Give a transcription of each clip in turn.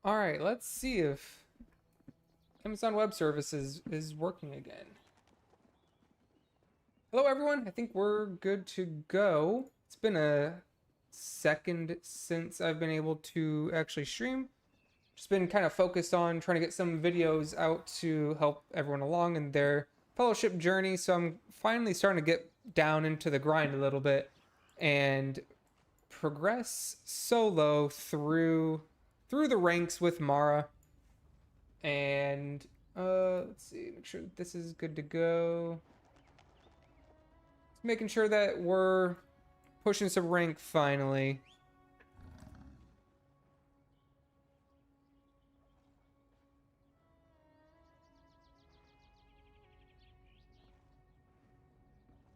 All right, let's see if Amazon Web Services is working again. Hello, everyone. I think we're good to go. It's been a second since I've been able to actually stream. Just been kind of focused on trying to get some videos out to help everyone along in their fellowship journey. So I'm finally starting to get down into the grind a little bit and progress solo through the ranks with Mara. And let's see, make sure that this is good to go. Just making sure that we're pushing some rank finally.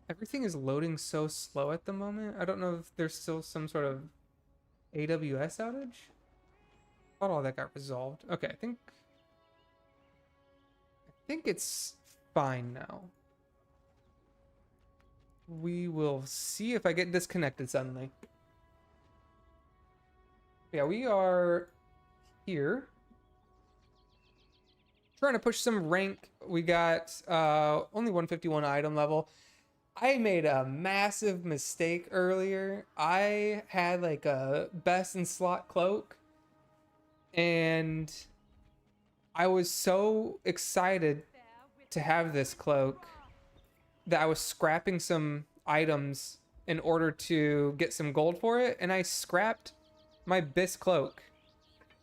Everything is loading so slow at the moment. I don't know if there's still some sort of AWS outage. Thought all that got resolved. Okay, I think it's fine now. We will see if I get disconnected suddenly. Yeah, we are here trying to push some rank. We got only 151 item level. I made a massive mistake earlier. I had like a best in slot cloak, and I was so excited to have this cloak that I was scrapping some items in order to get some gold for it, and I scrapped my BIS cloak.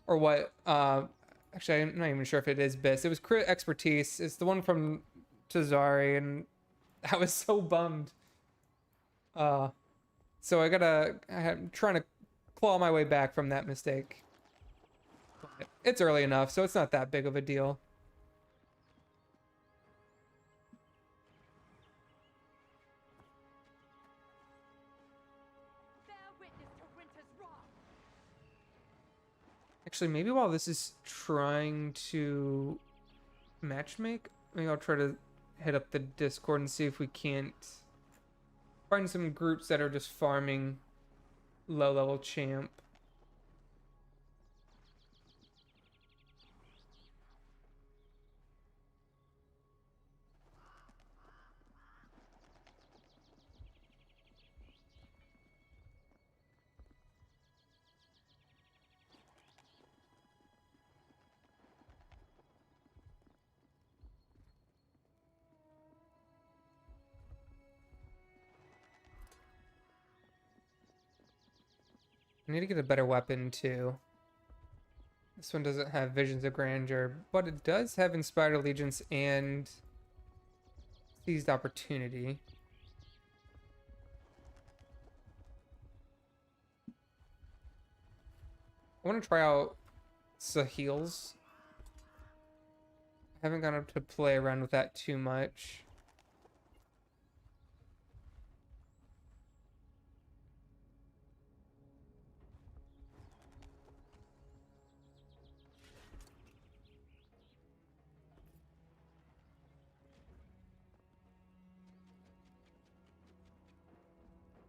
Or what? Actually, I'm not even sure if it is BIS. It was crit expertise. It's the one from Tazari, and I was so bummed. Uh, so I'm trying to claw my way back from that mistake. But it's early enough, so it's not that big of a deal. Actually, maybe while this is trying to matchmake, maybe I'll try to hit up the Discord and see if we can't find some groups that are just farming low level champ. I need to get a better weapon too. This one doesn't have Visions of Grandeur, but it does have Inspired Allegiance and Seized Opportunity. I want to try out Sahil's. I haven't gone up to play around with that too much.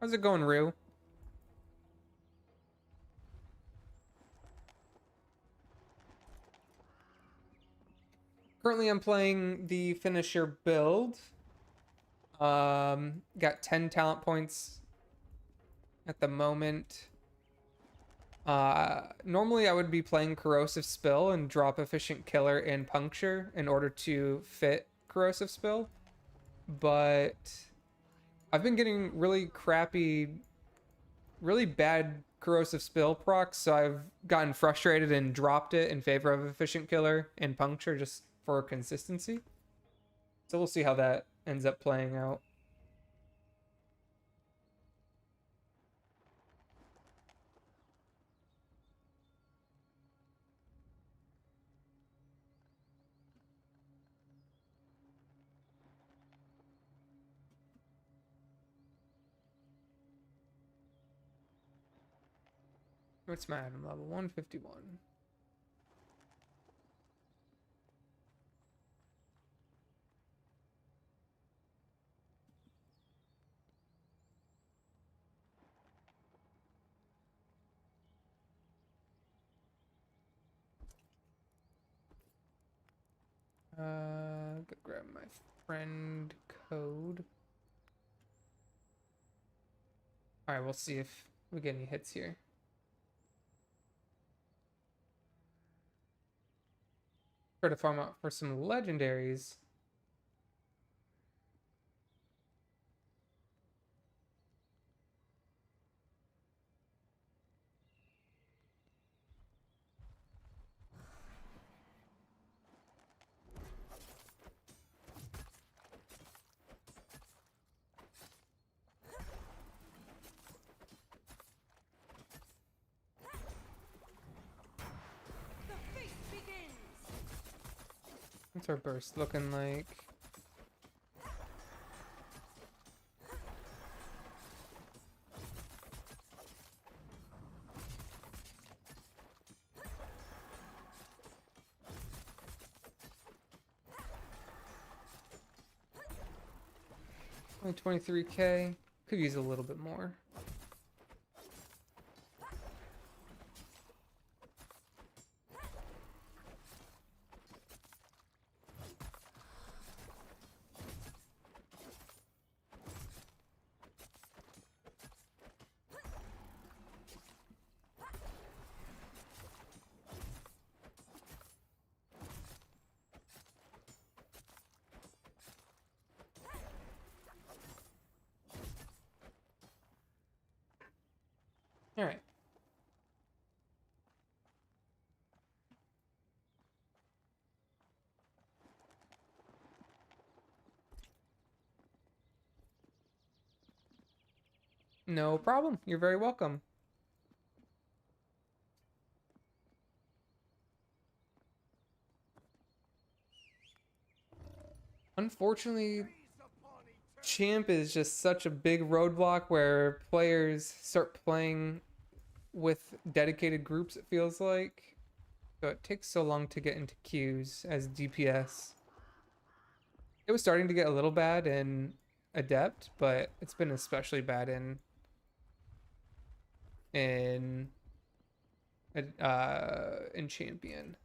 How's it going, Rue? Currently, I'm playing the finisher build. Got 10 talent points at the moment. Normally I would be playing Corrosive Spill and drop Efficient Killer and Puncture in order to fit Corrosive Spill, but I've been getting really crappy, really bad Corrosive Spill procs, so I've gotten frustrated and dropped it in favor of Efficient Killer and Puncture just for consistency. So we'll see how that ends up playing out. What's my item level? 151. Go grab my friend code. All right, we'll see if we get any hits here. Try to farm out for some legendaries. What's our burst looking like? Only 23k. Could use a little bit more. All right. No problem. You're very welcome. Unfortunately, Champ is just such a big roadblock where players start playing with dedicated groups, it feels like. So it takes so long to get into queues as DPS. It was starting to get a little bad in Adept, but it's been especially bad in in Champion.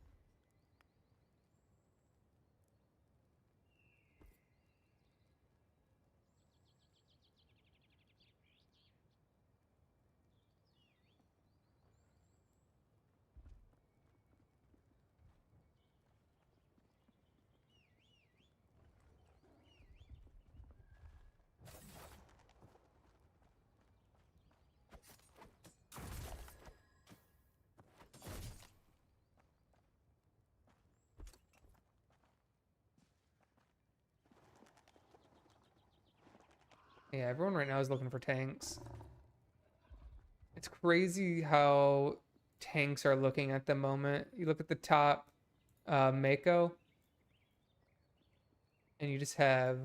Yeah, everyone right now is looking for tanks. It's crazy how tanks are looking at the moment. You look at the top, Mako, and you just have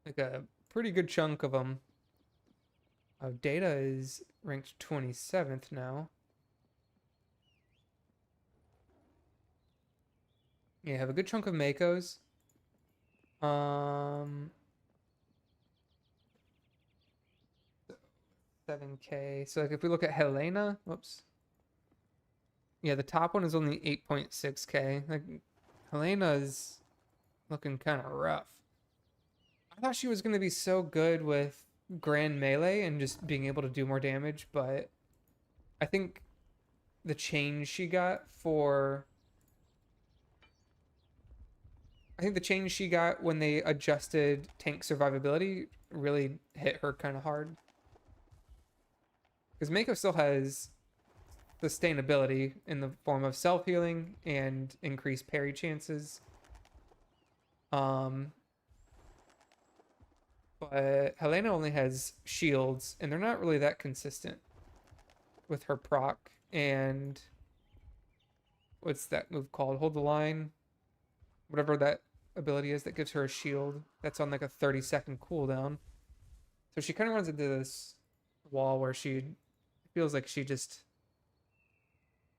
like a pretty good chunk of them. Data is ranked 27th now. Yeah, have a good chunk of Makos. 7k. So like if we look at Helena, whoops. Yeah, the top one is only 8.6k. Like Helena is looking kind of rough. I thought she was going to be so good with Grand Melee and just being able to do more damage, but I think the change she got for I think the change she got when they adjusted tank survivability really hit her kind of hard. Because Mako still has sustainability in the form of self-healing and increased parry chances. But Helena only has shields, and they're not really that consistent with her proc. And what's that move called? Hold the line. Whatever that ability is that gives her a shield. That's on like a 30-second cooldown. So she kind of runs into this wall where she feels like she just...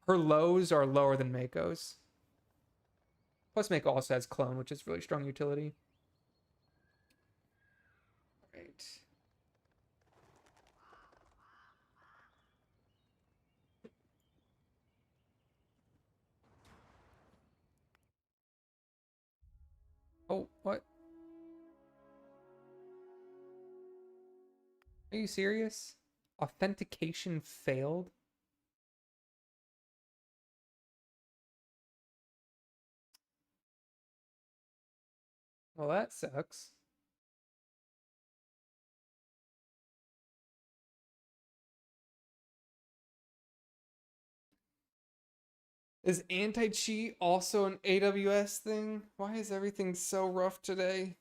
Her lows are lower than Mako's. Plus Mako also has clone, which is really strong utility. Right. Oh, what? Are you serious? Authentication failed? Well, that sucks. Is anti-cheat also an AWS thing? Why is everything so rough today?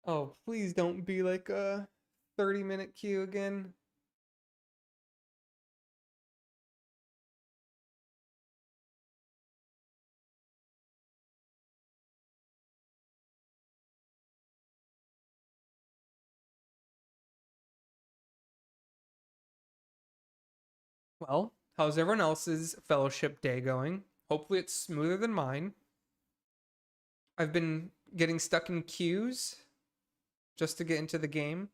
Oh, please don't be like a 30-minute queue again. Well, how's everyone else's fellowship day going? Hopefully it's smoother than mine. I've been getting stuck in queues just to get into the game.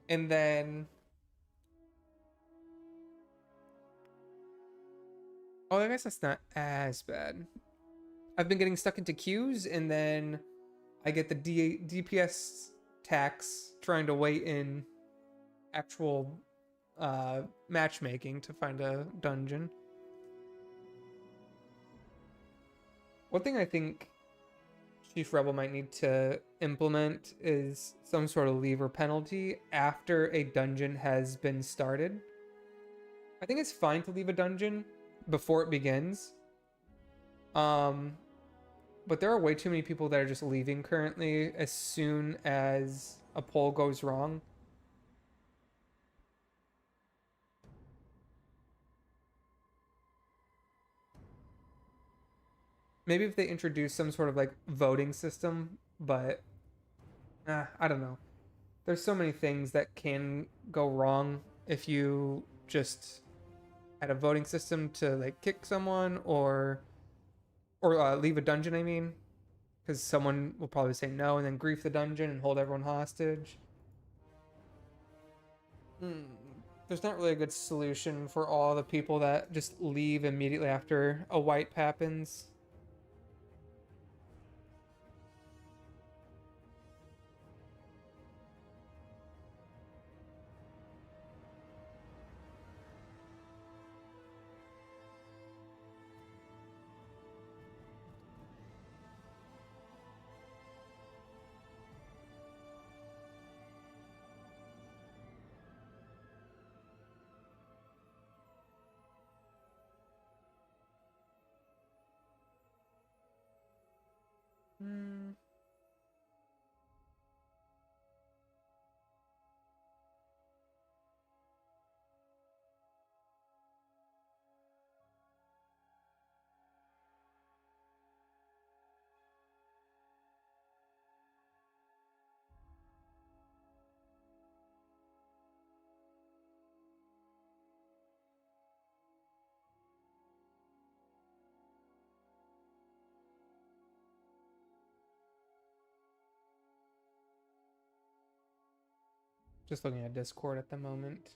And then, oh, I guess that's not as bad. I've been getting stuck into queues, and then I get the DPS tax trying to wait in actual matchmaking to find a dungeon. One thing I think Chief Rebel might need to implement is some sort of leaver penalty after a dungeon has been started. I think it's fine to leave a dungeon before it begins. Um, but there are way too many people that are just leaving currently as soon as a poll goes wrong. Maybe if they introduce some sort of like voting system, but I don't know. There's so many things that can go wrong if you just had a voting system to like kick someone or leave a dungeon. I mean, because someone will probably say no and then grief the dungeon and hold everyone hostage. Hmm. There's not really a good solution for all the people that just leave immediately after a wipe happens. Hmm. Just looking at Discord at the moment.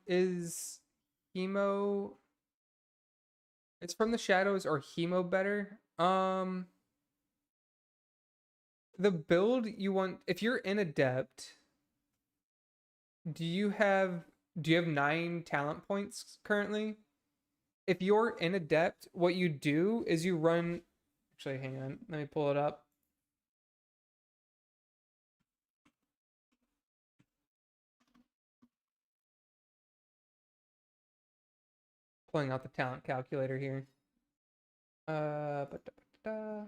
Is Hemo? It's from the shadows or Hemo better? the build you want, if you're in Adept, do you have 9 talent points currently? If you're in Adept, what you do is you run. Actually, hang on, let me pull it up. Pulling out the talent calculator here. Ba-da-ba-da.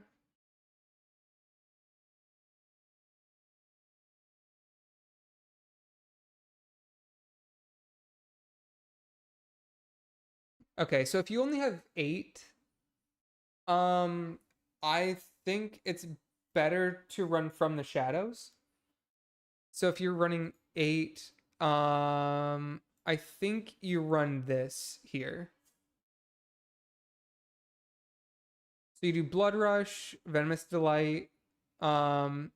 Okay, so if you only have 8, I think it's better to run from the shadows. So if you're running 8, I think you run this here. So you do Blood Rush, Venomous Delight, because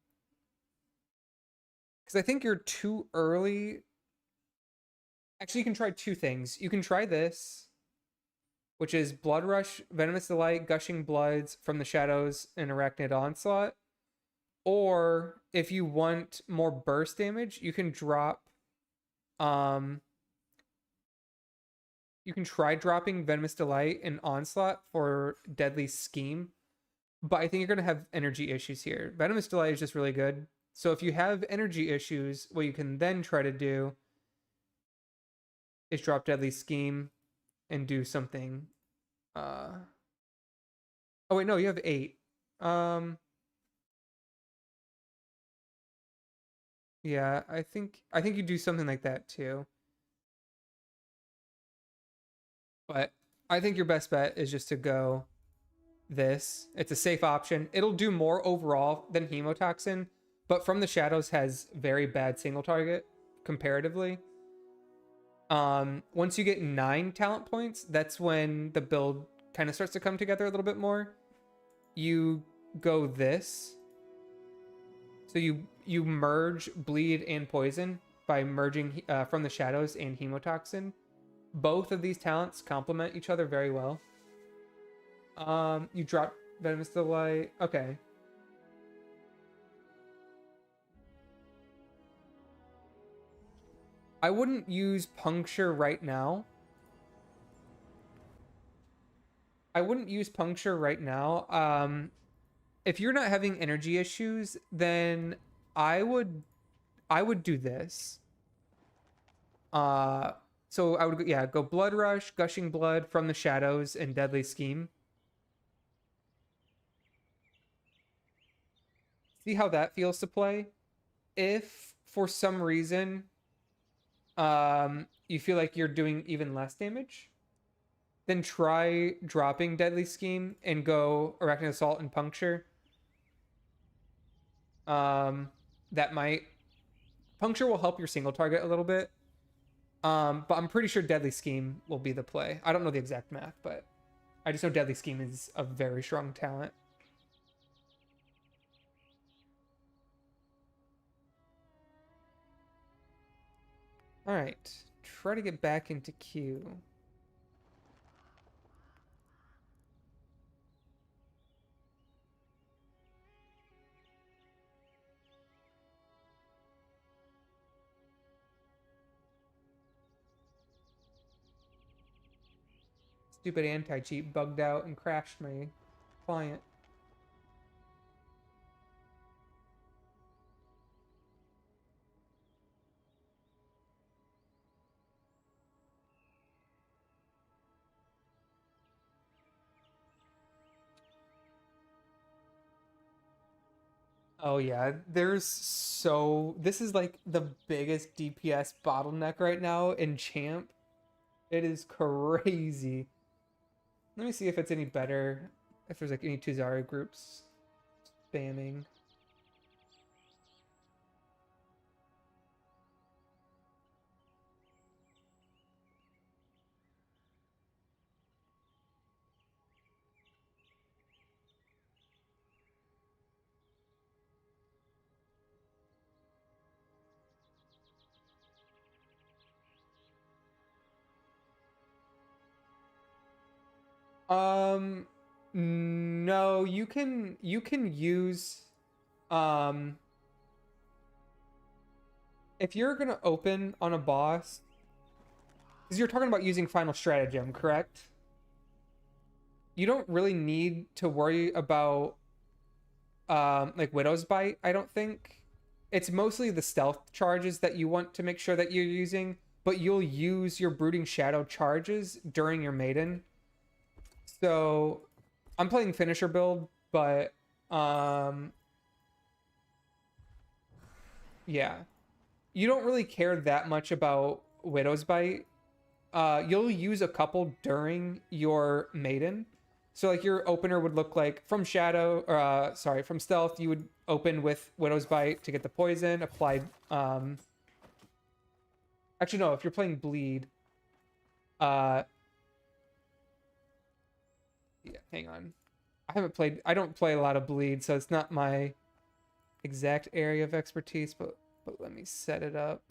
I think you're too early. Actually, you can try 2 things. You can try this, which is Blood Rush, Venomous Delight, Gushing Bloods from the Shadows, and Arachnid Onslaught. Or if you want more burst damage, you can drop you can try dropping Venomous Delight and Onslaught for Deadly Scheme, but I think you're going to have energy issues here. Venomous Delight is just really good. So if you have energy issues, what you can then try to do is drop Deadly Scheme and do something. Oh wait, no, you have 8. Um, yeah, I think you do something like that too. But I think your best bet is just to go this. It's a safe option. It'll do more overall than Hemotoxin, but From the Shadows has very bad single target comparatively. Once you get 9 talent points, that's when the build kind of starts to come together a little bit more. You go this. So you merge Bleed and Poison by merging From the Shadows and Hemotoxin. Both of these talents complement each other very well. You drop Venomous Delight. Okay. I wouldn't use Puncture right now. If you're not having energy issues, then I would do this. So I would go Blood Rush, Gushing Blood, From the Shadows, and Deadly Scheme. See how that feels to play. If for some reason you feel like you're doing even less damage, then try dropping Deadly Scheme and go Arachnid Assault and Puncture. Um, that might Puncture will help your single target a little bit. But I'm pretty sure Deadly Scheme will be the play. I don't know the exact math, but I just know Deadly Scheme is a very strong talent. All right, try to get back into queue. Stupid anti-cheat bugged out and crashed my client. Oh yeah, this is like the biggest DPS bottleneck right now in Champ. It is crazy. Let me see if it's any better. If there's like any Tuzari groups spamming. No, you can use Um, if you're gonna open on a boss, because you're talking about using Final Stratagem, correct? You don't really need to worry about like Widow's Bite, I don't think. It's mostly the stealth charges that you want to make sure that you're using, but you'll use your Brooding Shadow charges during your Maiden. So I'm playing finisher build, but yeah. You don't really care that much about Widow's Bite. You'll use a couple during your Maiden. So like your opener would look like from Shadow, from Stealth, you would open with Widow's Bite to get the poison applied. Actually, no, if you're playing Bleed, yeah, hang on. I don't play a lot of Bleed, so it's not my exact area of expertise, but let me set it up.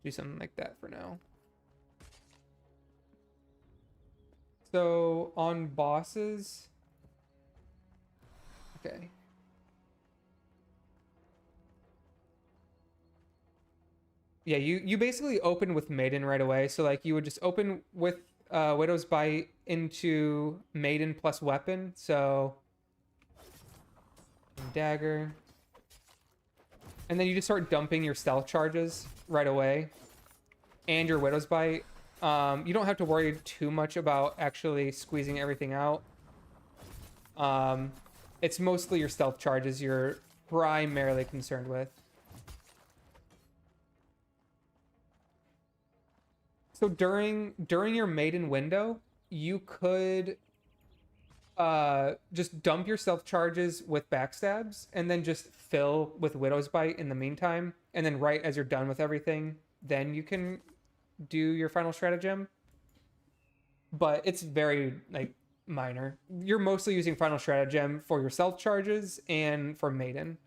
Do something like that for now. So on bosses, okay. Yeah, you basically open with Maiden right away. So like you would just open with Widow's Bite into Maiden plus weapon. So dagger. And then you just start dumping your stealth charges right away. And your Widow's Bite. You don't have to worry too much about actually squeezing everything out. It's mostly your stealth charges you're primarily concerned with. So during your Maiden window, you could just dump your stealth charges with backstabs and then just fill with Widow's Bite in the meantime. And then right as you're done with everything, then you can do your Final Stratagem. But it's very like minor. You're mostly using Final Stratagem for your stealth charges and for Maiden.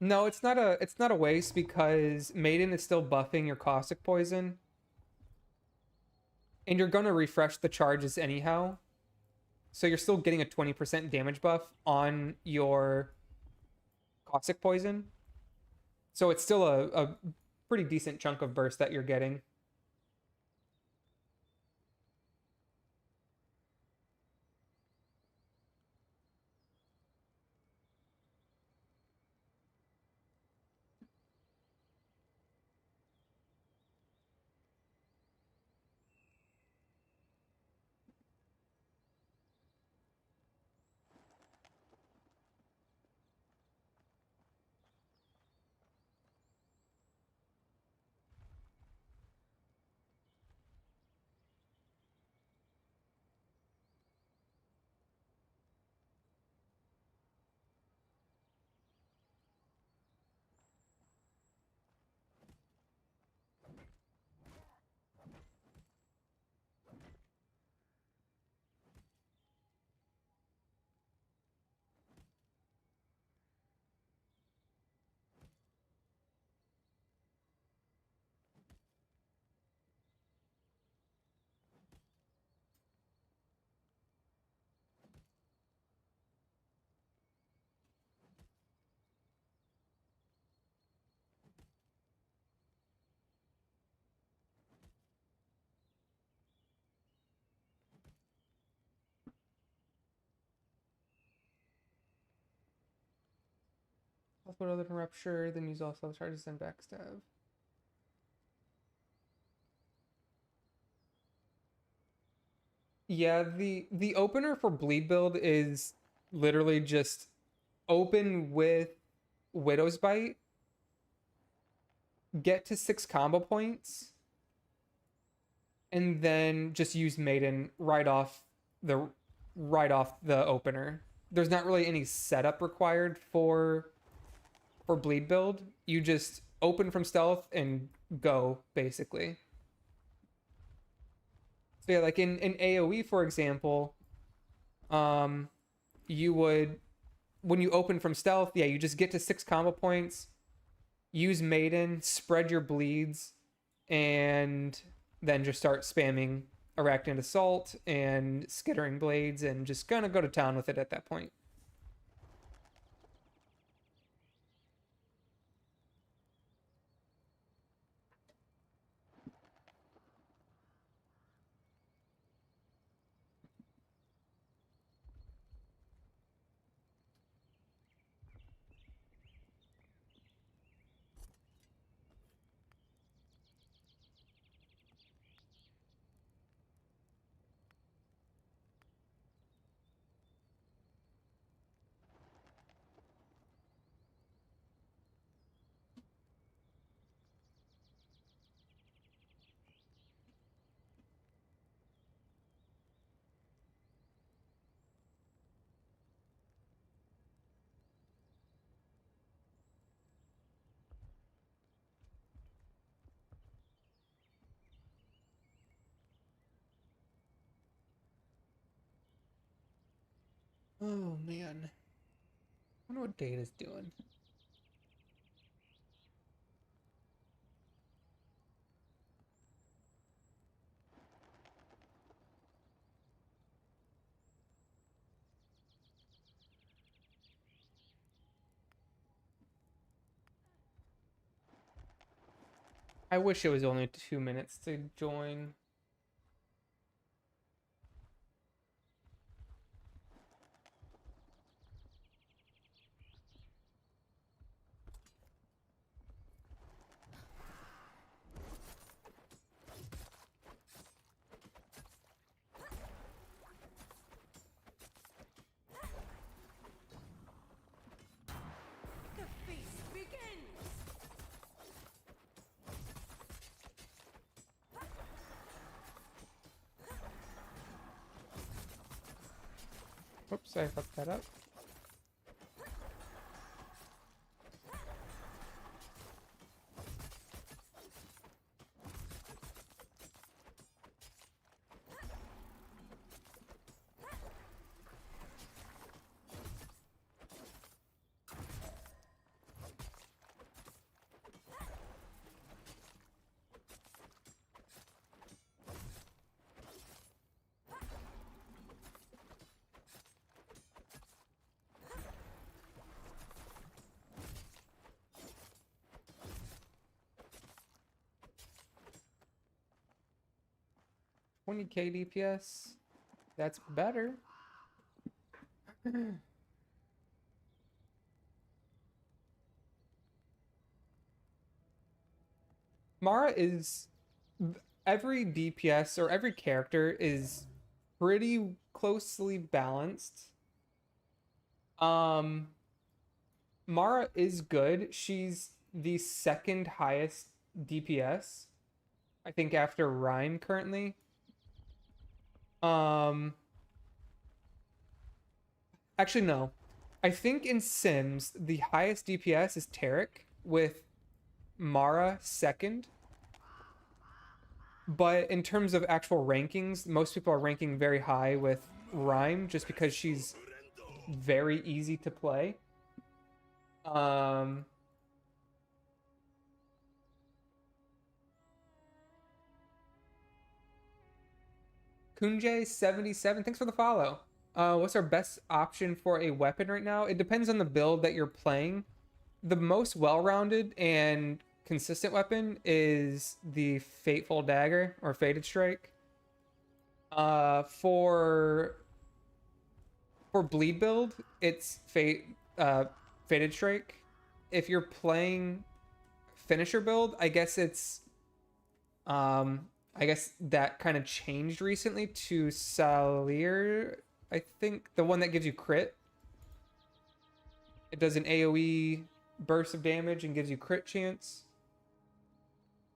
No, it's not a waste because Maiden is still buffing your caustic poison. And you're gonna refresh the charges anyhow. So you're still getting a 20% damage buff on your caustic poison. So it's still a pretty decent chunk of burst that you're getting. I'll put other than rupture, then use all stealth charges and backstab. Yeah, the opener for bleed build is literally just open with Widow's Bite, get to 6 combo points, and then just use Maiden the right off the opener. There's not really any setup required for bleed build. You just open from stealth and go, basically. So yeah, like in AoE, for example, you would, when you open from stealth, yeah, you just get to 6 combo points, use Maiden, spread your bleeds, and then just start spamming Arachnid Assault and Skittering Blades and just gonna go to town with it at that point. Oh man. I wonder what Data's doing. I wish it was only 2 minutes to join. The feast begins! Oops, I fucked that up. $20k DPS. That's better. Mara is, every DPS or every character is pretty closely balanced. Um Mara is good. She's the second highest DPS, I think, after Rein currently. Um Actually no. I think in Sims the highest DPS is Taric with Mara second. But in terms of actual rankings, most people are ranking very high with Rhyme just because she's very easy to play. Um Kunjay77, thanks for the follow. What's our best option for a weapon right now? It depends on the build that you're playing. The most well-rounded and consistent weapon is the Fateful Dagger or Fated Strike. For bleed build, it's Fated Strike. If you're playing finisher build, I guess it's I guess that kind of changed recently to Salir. I think the one that gives you crit. It does an AoE burst of damage and gives you crit chance.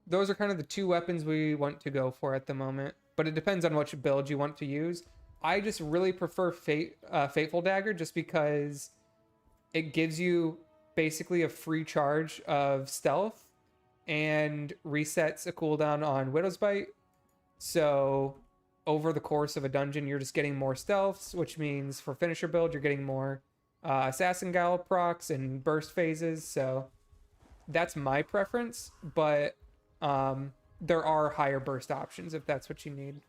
Those are kind of the two weapons we want to go for at the moment, but it depends on which build you want to use. I just really prefer Fateful Dagger just because it gives you basically a free charge of stealth and resets a cooldown on Widow's Bite. So over the course of a dungeon, you're just getting more stealths, which means for finisher build, you're getting more assassin gallop procs and burst phases. So that's my preference, but there are higher burst options if that's what you need.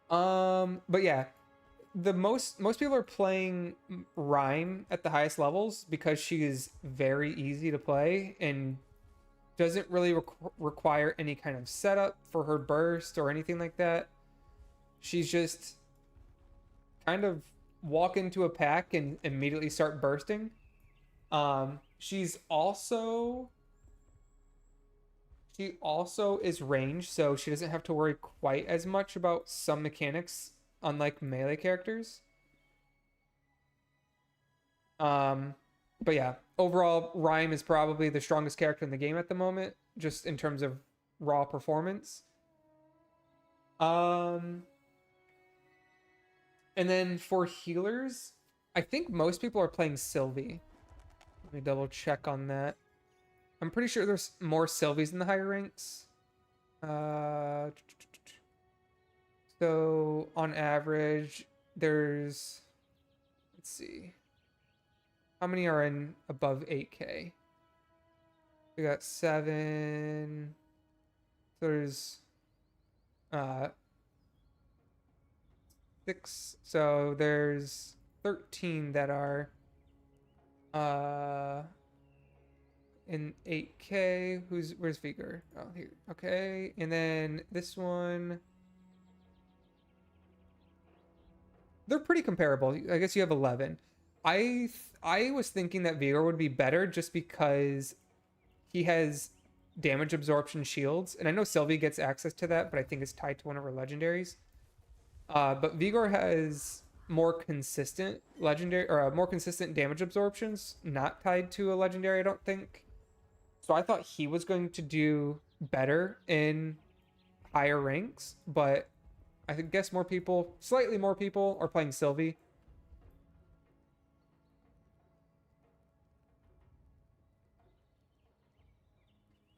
But yeah, the most people are playing Rhyme at the highest levels because she is very easy to play and doesn't really require any kind of setup for her burst or anything like that. She's just kind of walk into a pack and immediately start bursting. She's also She also is ranged, so she doesn't have to worry quite as much about some mechanics, unlike melee characters. Um, but yeah, overall, Rhyme is probably the strongest character in the game at the moment, just in terms of raw performance. Um, and then for healers, I think most people are playing Sylvie. Let me double check on that. I'm pretty sure there's more Sylvies in the higher ranks. Uh, so on average, there's, let's see, how many are in above 8K? We got 7. So there's 6. So there's 13 that are uh in 8K. Where's Vigor? Oh, here. Okay. And then this one, they're pretty comparable. I guess you have 11. I was thinking that Vigor would be better just because he has damage absorption shields, and I know Sylvie gets access to that, but I think it's tied to one of her legendaries. But Vigor has more consistent legendary or more consistent damage absorptions, not tied to a legendary, I don't think. So I thought he was going to do better in higher ranks, but I guess slightly more people are playing Sylvie.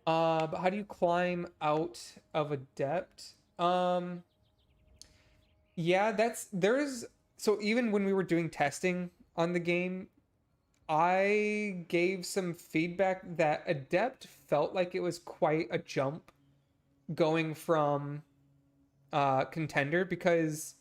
But how do you climb out of Adept? Yeah, so even when we were doing testing on the game, I gave some feedback that Adept felt like it was quite a jump going from Contender, because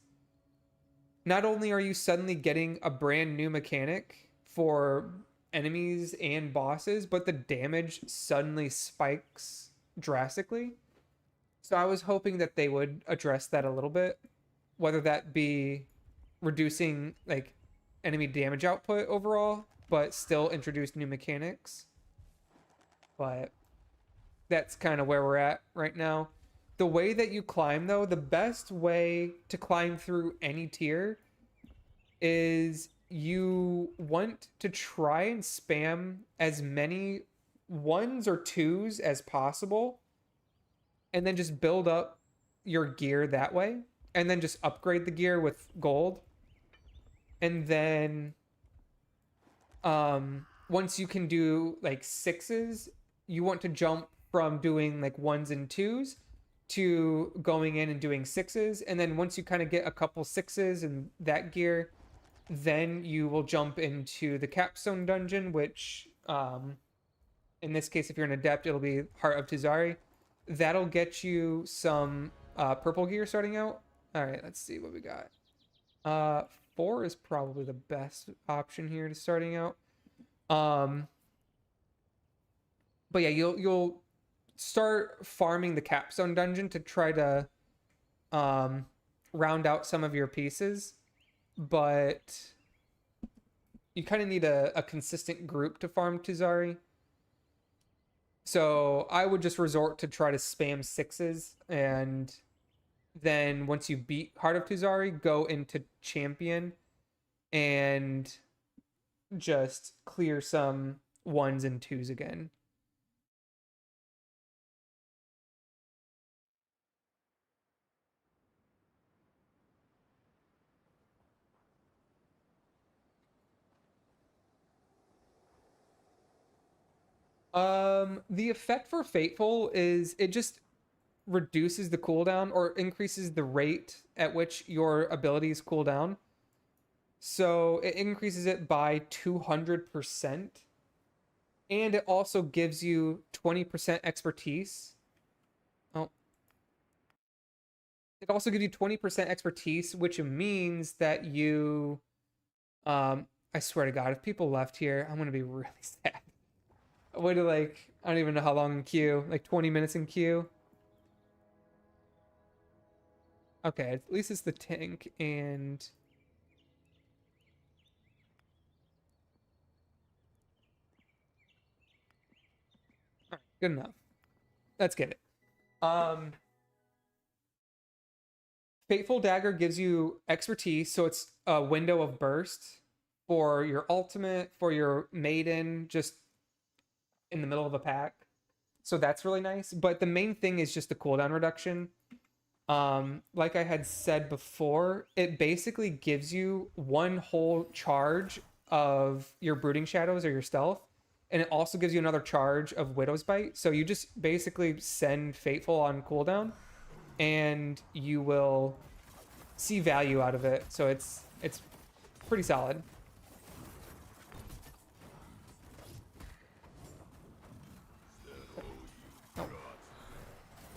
not only are you suddenly getting a brand new mechanic for enemies and bosses, but the damage suddenly spikes drastically. So I was hoping that they would address that a little bit, whether that be reducing like enemy damage output overall, but still introduce new mechanics. But that's kind of where we're at right now. The way that you climb, though, the best way to climb through any tier is you want to try and spam as many ones or twos as possible, and then just build up your gear that way, and then just upgrade the gear with gold. And then once you can do like sixes, you want to jump from doing like ones and twos to going in and doing sixes. And then once you kind of get a couple sixes in that gear, then you will jump into the capstone dungeon, which in this case, if you're an adept, it'll be Heart of Tuzari. That'll get you some purple gear starting out. All right, let's see what we got. 4 is probably the best option here to starting out. But yeah, you'll start farming the capstone dungeon to try to round out some of your pieces, but you kind of need a consistent group to farm Tuzari. So I would just resort to try to spam sixes, and then once you beat Heart of Tuzari, go into champion and just clear some ones and twos again. The effect for Fateful is it just reduces the cooldown or increases the rate at which your abilities cool down. So it increases it by 200%. And it also gives you 20% expertise. Oh. It also gives you 20% expertise, which means that you I swear to God, if people left here, I'm gonna be really sad. I waited like I don't even know how long in queue, like 20 minutes in queue. Okay, at least it's the tank and all right, good enough. Let's get it. Um, Fateful Dagger gives you expertise, so it's a window of burst for your ultimate, for your maiden, just in the middle of a pack. So that's really nice. But the main thing is just the cooldown reduction. Like I had said before, it basically gives you one whole charge of your Brooding Shadows or your stealth, and it also gives you another charge of Widow's Bite. So you just basically send Fateful on cooldown, and you will see value out of it. So it's pretty solid.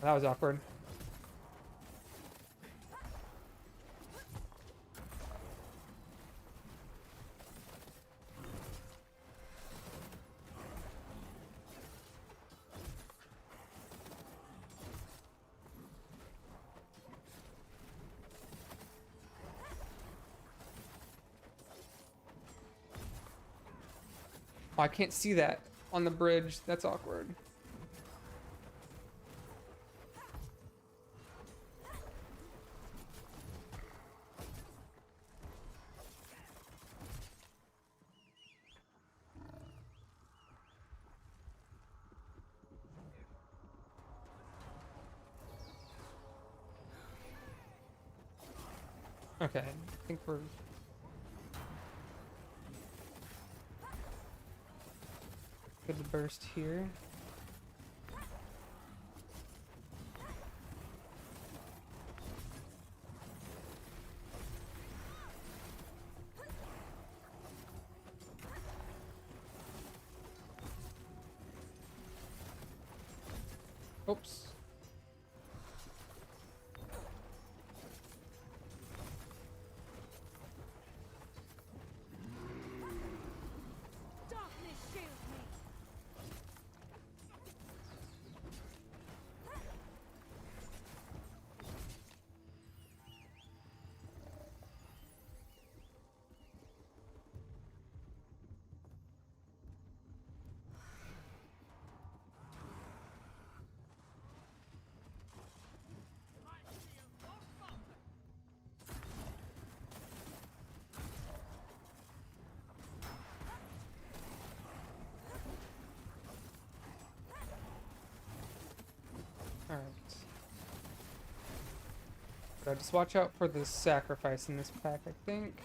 Oh, that was awkward. Oh, I can't see that on the bridge. That's awkward. Okay, I think we're good to burst here. Oops. Darkness shield me. All right. Just watch out for the sacrifice in this pack, I think.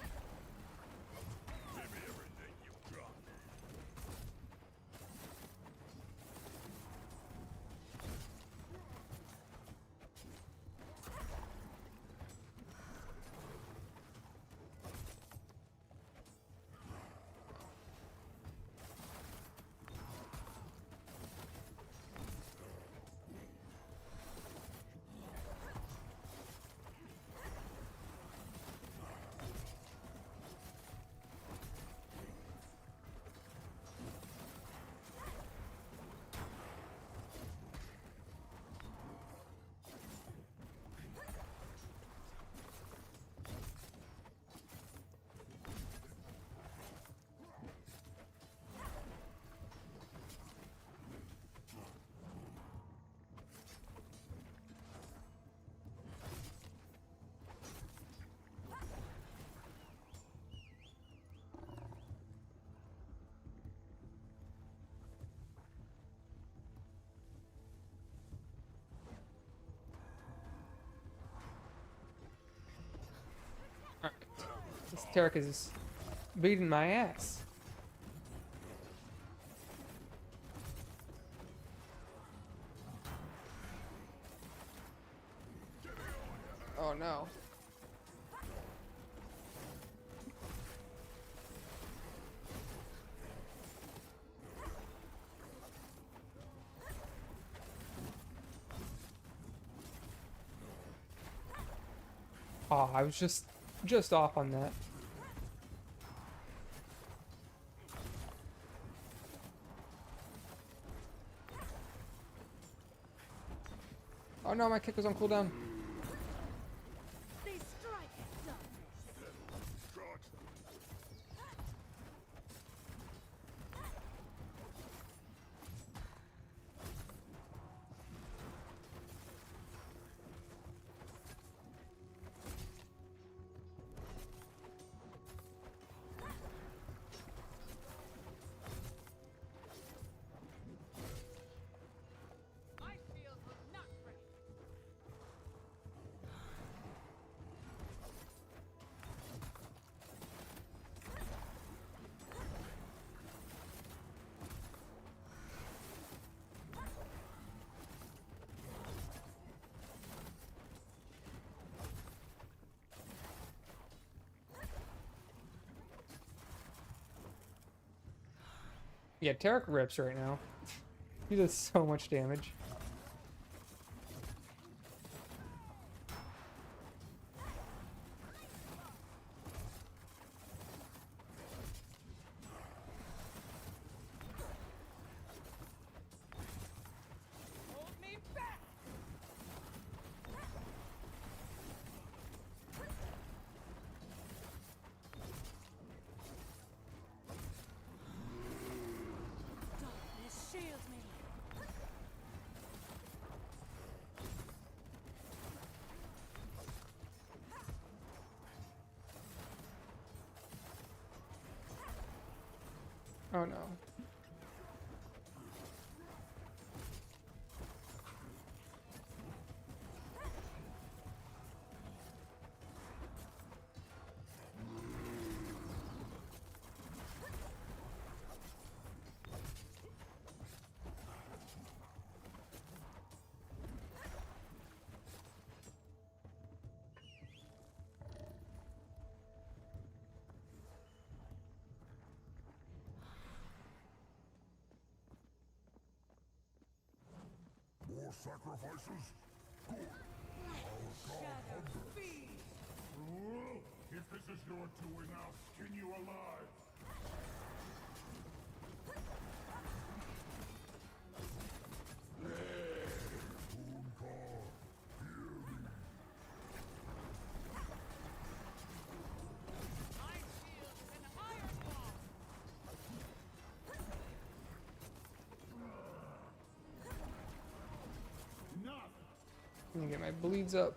All right. This Tarek is beating my ass. Oh no. Oh, I was just off on that. Oh no, my kick was on cooldown. They strike at darkness. My shield will not break. Yeah, Tarek rips right now. He does so much damage. Hold me back. Darkness shields me. Oh no. More sacrifices? Shadow feed. If this is your doing, I'll skin you alive. My shield is an iron wall. Enough! Let me get my bleeds up.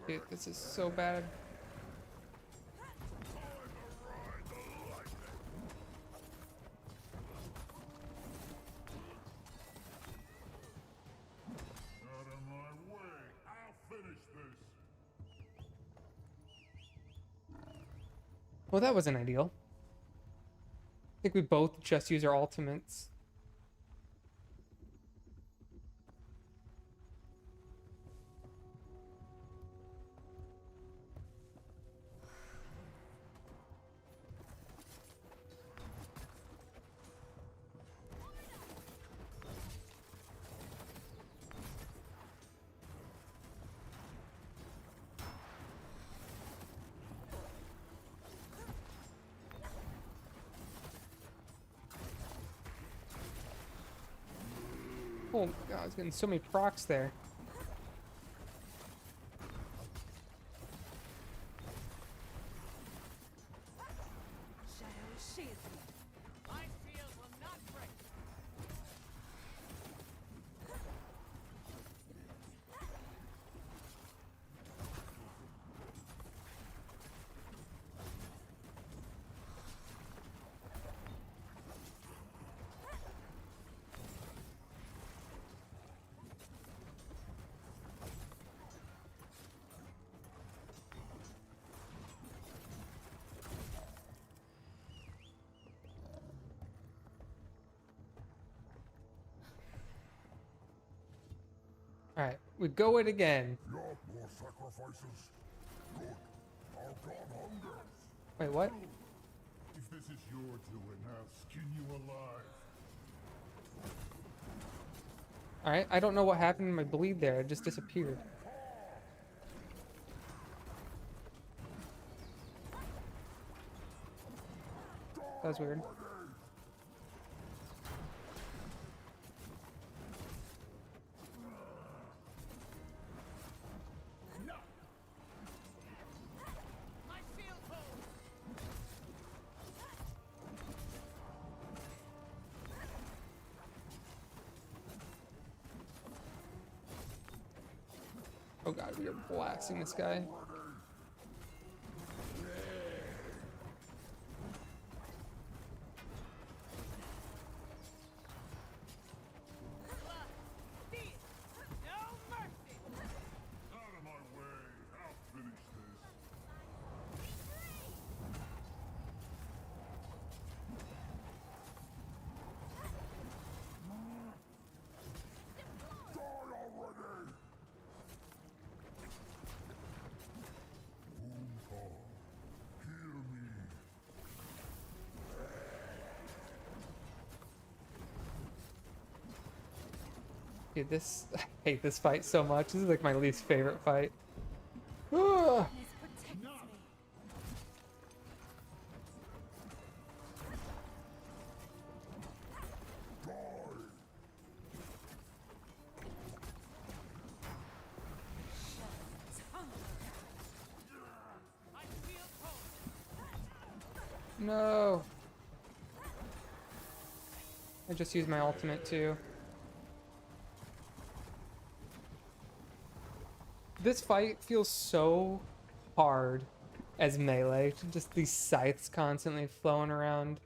Dude, this is so bad. Out of my way! I'll finish this! Well, that wasn't ideal. I think we both just use our ultimates. Oh my god, I was getting so many procs there. Shadow shields me. My shield will not break. We go it again. Yup, more sacrifices. Good. Our god hungers. Wait, what? If this is your doing, I'll skin you alive. Alright, I don't know what happened to my bleed there. It just disappeared. That was weird. My shield holds. Oh god, we are blasting this guy. Feast. No mercy. Out of my way. I'll finish this. Die already! Boomcar, hear me. Dude, this I hate this fight so much. This is like my least favorite fight. Ah! This protects me. Die! My shield holds. No. I just used my ultimate too. This fight feels so hard as melee. Just these scythes constantly flowing around.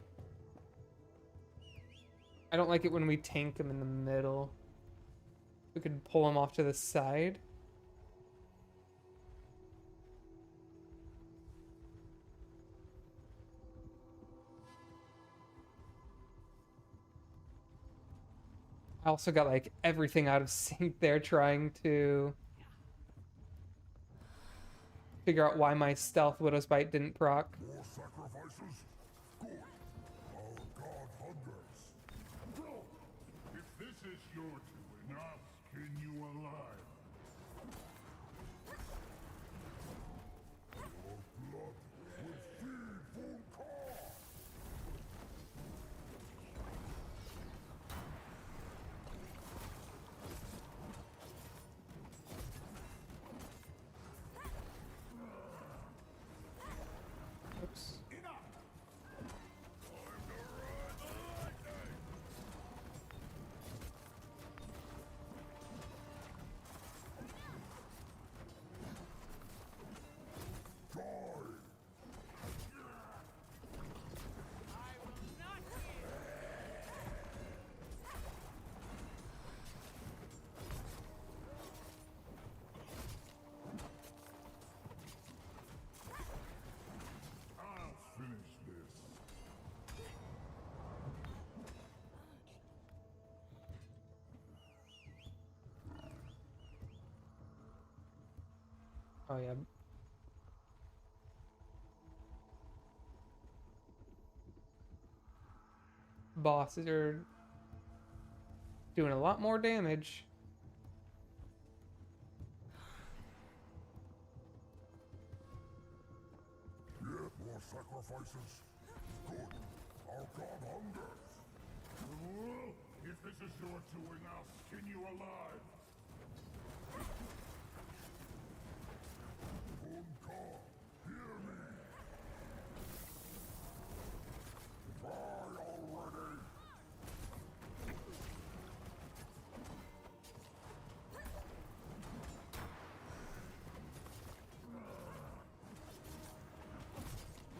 I don't like it when we tank them in the middle. We could pull them off to the side. I also got like everything out of sync there trying to figure out why my stealth Widow's Bite didn't proc. More sacrifices? Good. Our god hungers. If this is your doing, I'll skin you alive. Your blood will feed Boomcar. Oops. I will not yield. I'll finish this. Oh yeah. Bosses are doing a lot more damage. Yeah, more sacrifices? Good. Our god hungers. If this is your doing, I'll skin you alive. Boomcar, hear me. Die already.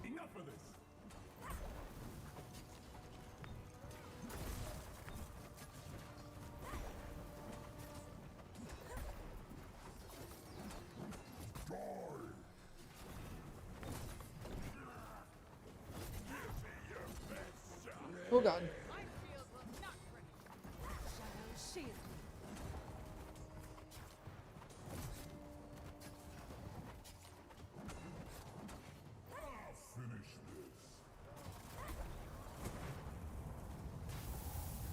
Enough of this. Die. Oh god. My shield will not break. Shadow shield me.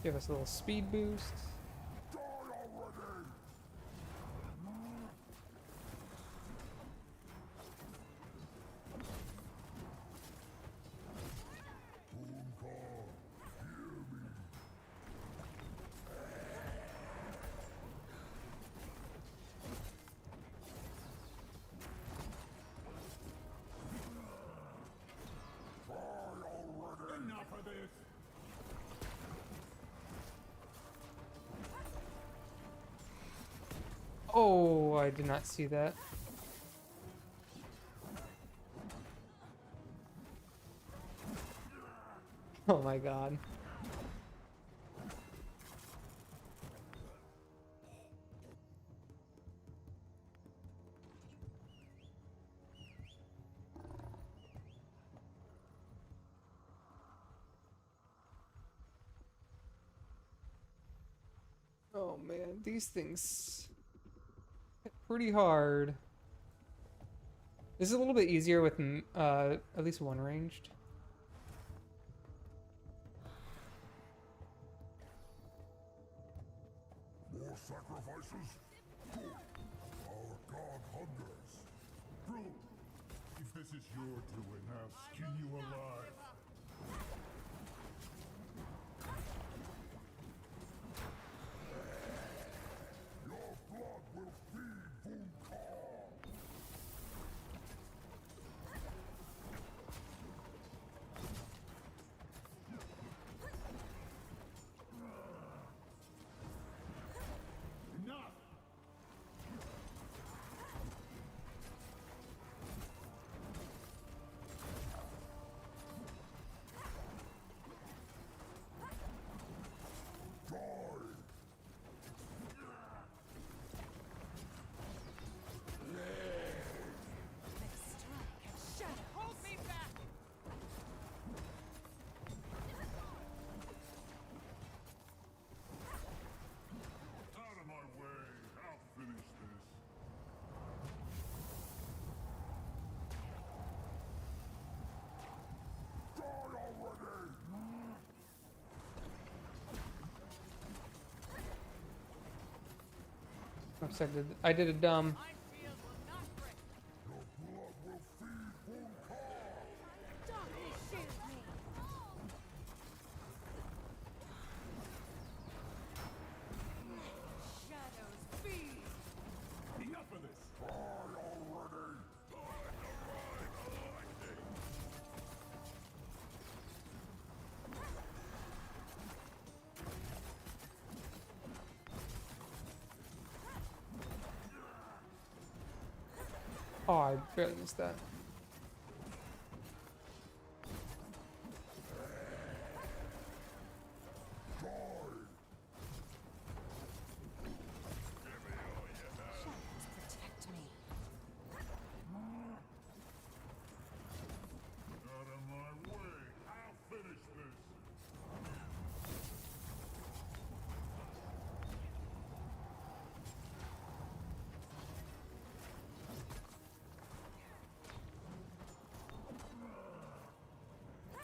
Give us a little speed boost. Die already! Enough of this! Oh, I did not see that. Oh my god. Oh man, these things hit pretty hard. This is a little bit easier with at least one ranged. More sacrifices? Good. Our god hungers. Bro, if this is your doing, I'll skin you alive. Your blood will feed Vunkar. Enough! Next strike and shadow. Hold me back! Out of my way. I'll finish this. Die already! Oops, I did a dumb. My shield will not break. Your blood will feed Vunkar. Darkness shield me. Shadows feed. Enough of this! Die already! Oh, I barely missed that. Shadows protect me. Out of my way! I'll finish this!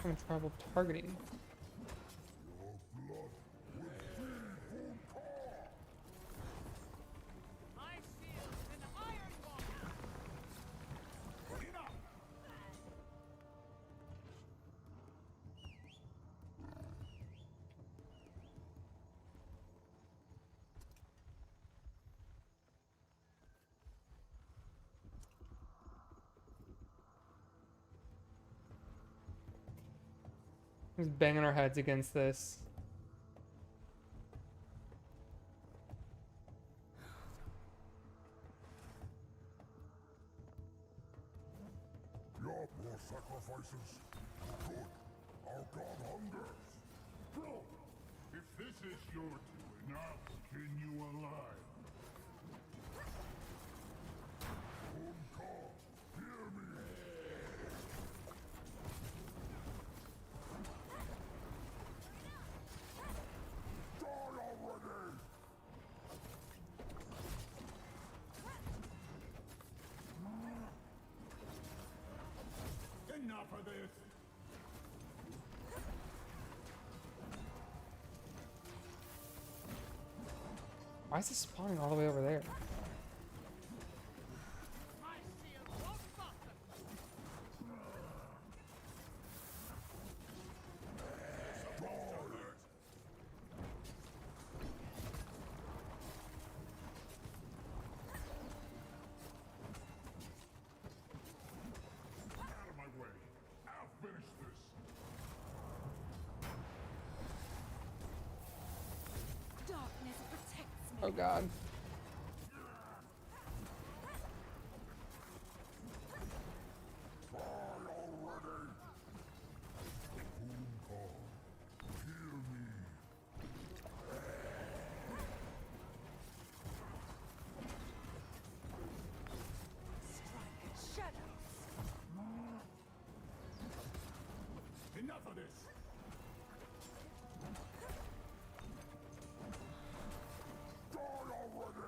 I'm trouble targeting. My shield is an iron wall. Enough! Just banging our heads against this. Your more sacrifices? Good. Our god hungers. Bro, if this is your doing, I'll skin you alive. Vunkar, hear me! Die already! Enough of this! Why is this spawning all the way over there? My shield won't falter. Out of my way. I'll finish this. Darkness protects me. Oh god. Die already! Whom call? Hear me. Strike at shadows. Enough of this! Die already!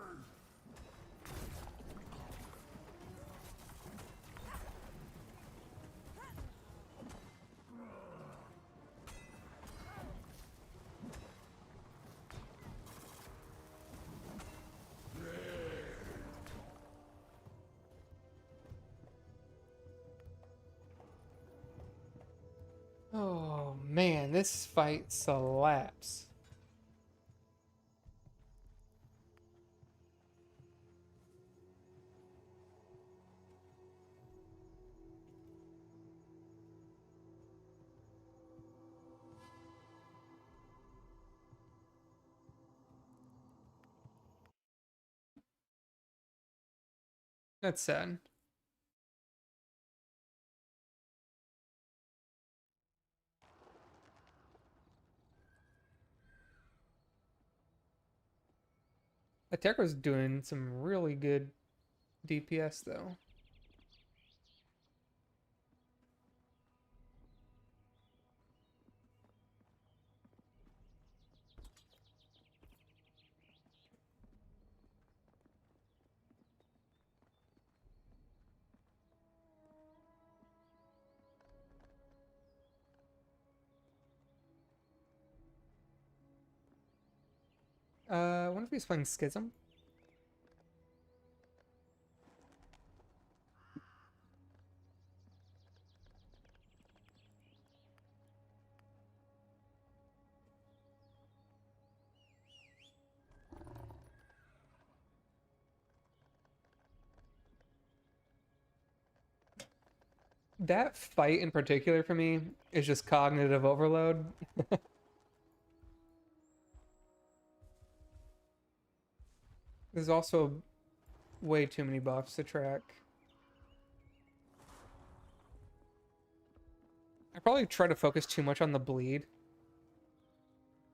Oh man, this fight slaps. That's sad. Ateco's doing some really good DPS though. I wonder if he's playing Schism. That fight in particular for me is just cognitive overload. There's also way too many buffs to track. I probably try to focus too much on the bleed.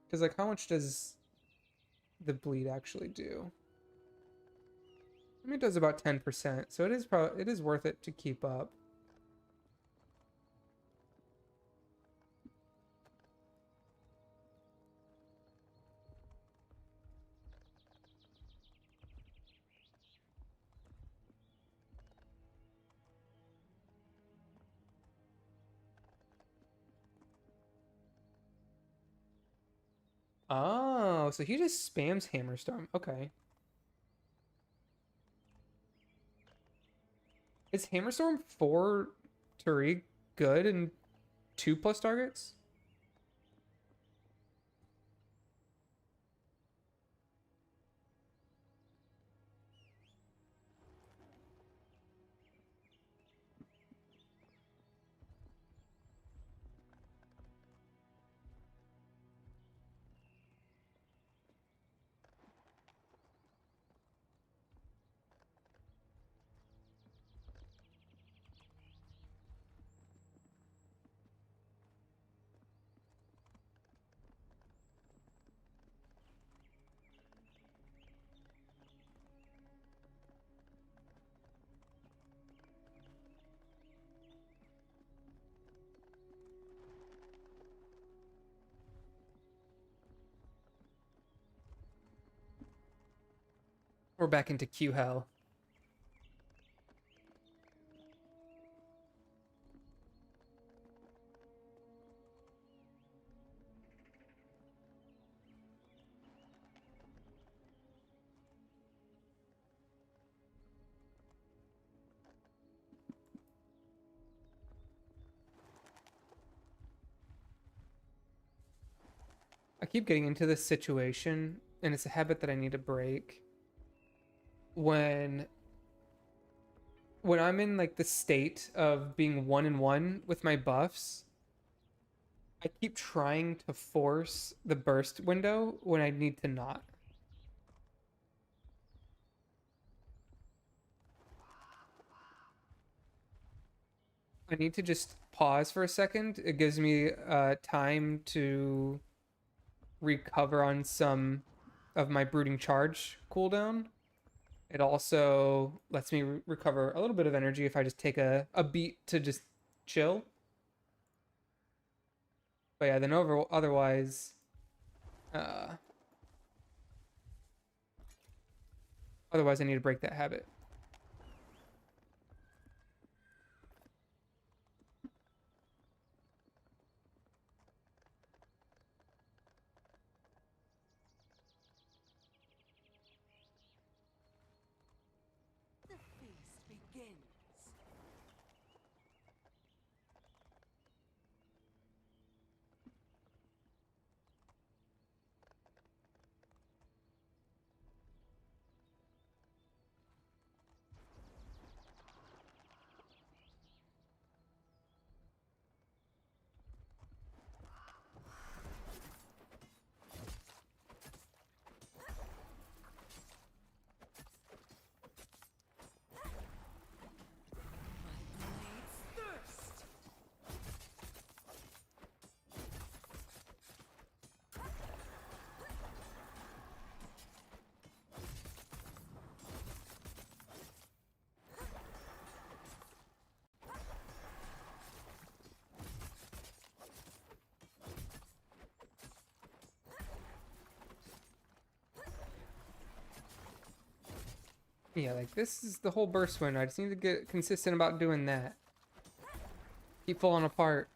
Because, like, how much does the bleed actually do? I mean, it does about 10%, so it is worth it to keep up. Oh, so he just spams Hammerstorm. Okay. Is Hammerstorm for Tariq good and 2+ targets? We're back into Q hell. I keep getting into this situation, and it's a habit that I need to break. When I'm in like the state of being 1-in-1 with my buffs, I keep trying to force the burst window when I need to not. I need to just pause for a second. It gives me time to recover on some of my brooding charge cooldown. It also lets me recover a little bit of energy if I just take a beat to just chill. But yeah, then otherwise, uh, otherwise I need to break that habit. The feast begins. My blades thirst. Yeah, like this is the whole burst window. I just need to get consistent about doing that. Keep falling apart.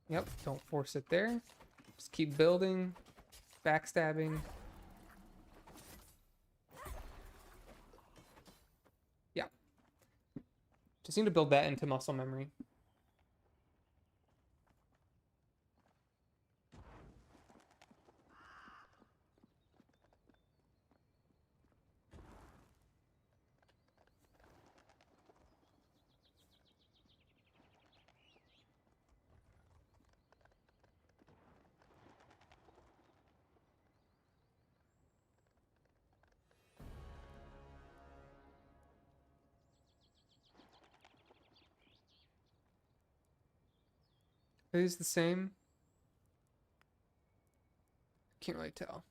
Yep, don't force it there. Just keep building, backstabbing. Yeah. Just need to build that into muscle memory. Are these the same? Can't really tell.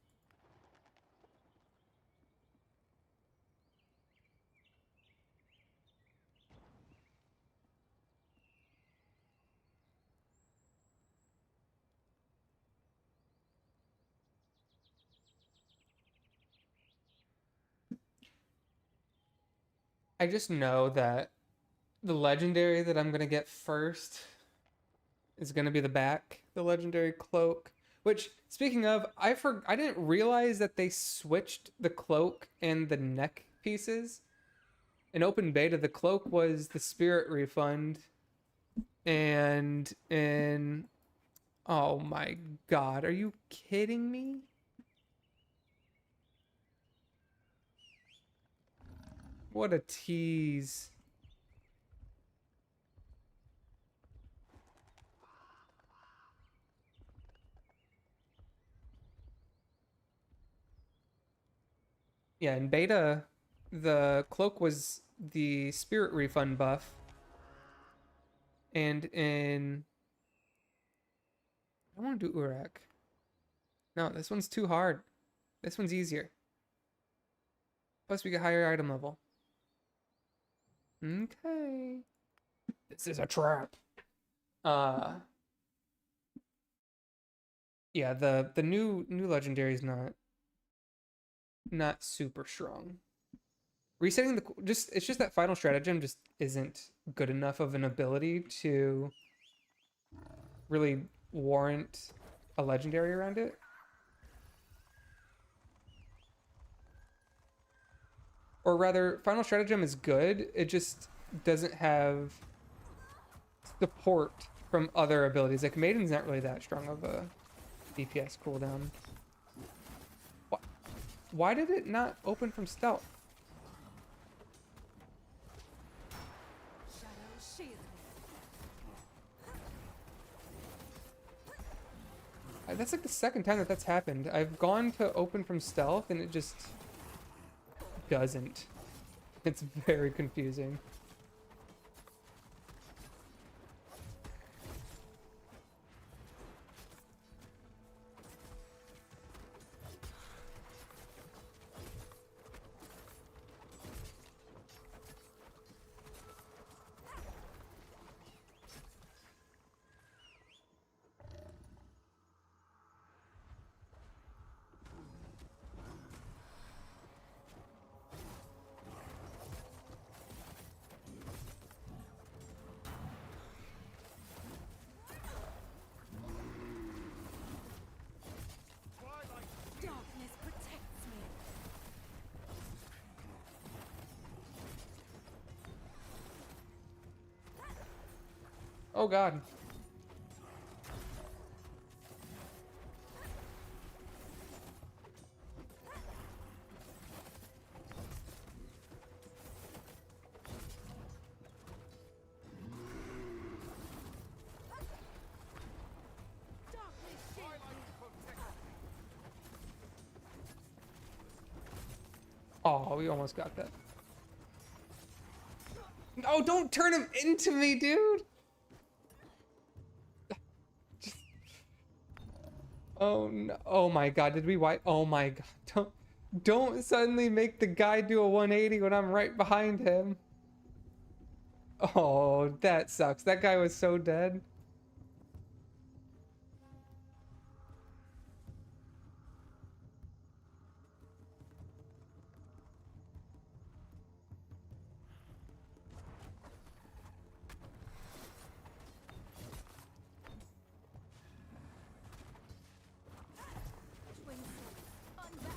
I just know that the legendary that I'm gonna get first is gonna be the legendary cloak. Which, speaking of, I didn't realize that they switched the cloak and the neck pieces. In open beta, the cloak was the spirit refund, and in oh my god, are you kidding me? What a tease. Yeah, in beta, the cloak was the spirit refund buff. And in I want to do Urak. No, this one's too hard. This one's easier. Plus we get higher item level. Okay. This is a trap. Uh yeah, the new legendary is not super strong. Resetting it's just that final stratagem just isn't good enough of an ability to really warrant a legendary around it. or rather, Final Stratagem is good. It just doesn't have support from other abilities. Like Maiden's not really that strong of a DPS cooldown. Why did it not open from stealth? Shadow shield me. That's like the second time that that's happened. I've gone to open from stealth and it just doesn't. It's very confusing. Darkness protects me. Oh god. Darkness shield me. Oh, we almost got that. No, don't turn him into me, dude. Oh no. Oh my god, did we wipe? Oh my god. Don't suddenly make the guy do a 180 when I'm right behind him. Oh, that sucks. That guy was so dead. Twin souls unbound.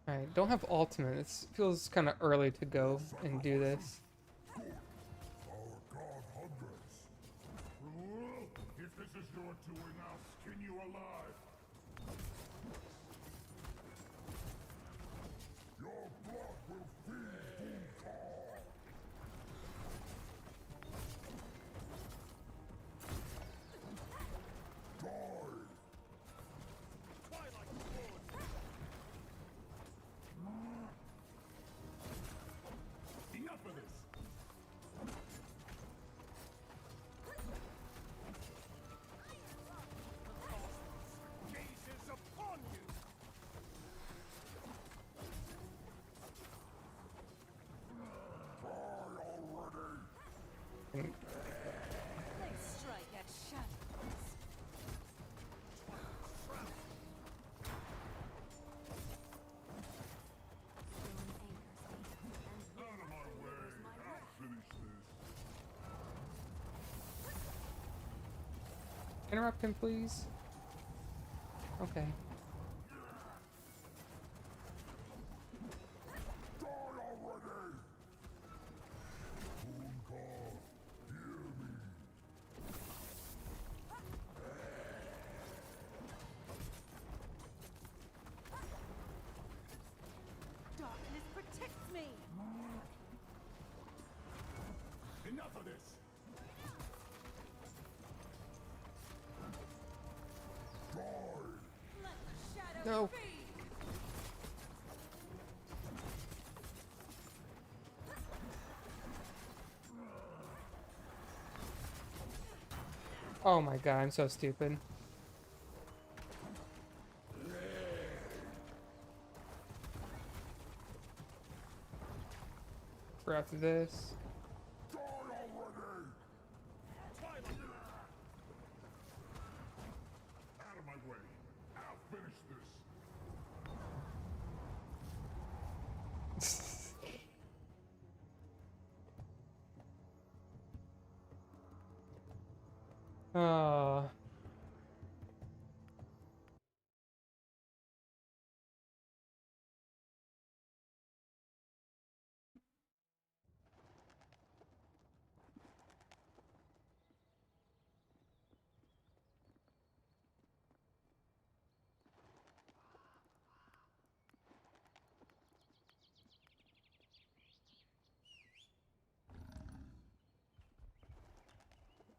Alright, don't have ultimate. It feels kind of early to go and do this. Our god hungers. If this is your doing, I'll skin you alive. Your blood will feed Vulkar. Die! Enough of this! Gazes upon you! Die already! Let's strike at shadows. Out of my way! I'll finish this! Interrupt him, please. Okay. Die already! Vulkar, hear me! Darkness protects me. Enough of this! Die! Let the shadow No. feed. Oh my god, I'm so stupid. For after this. Die already! Out of my way. I'll finish this. Oh.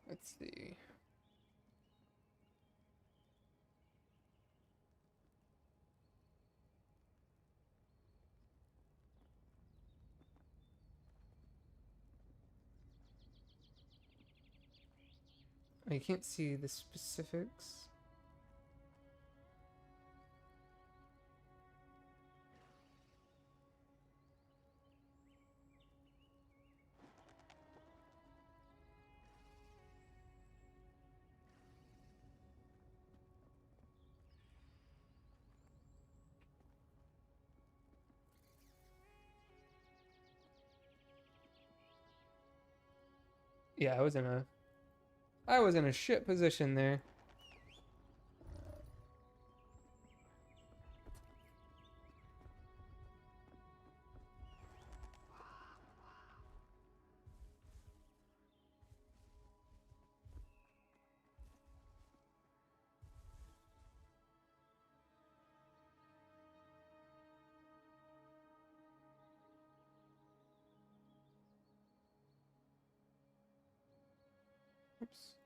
Let's see. Oh, you can't see the specifics. Yeah, I was in a shit position there. Oops.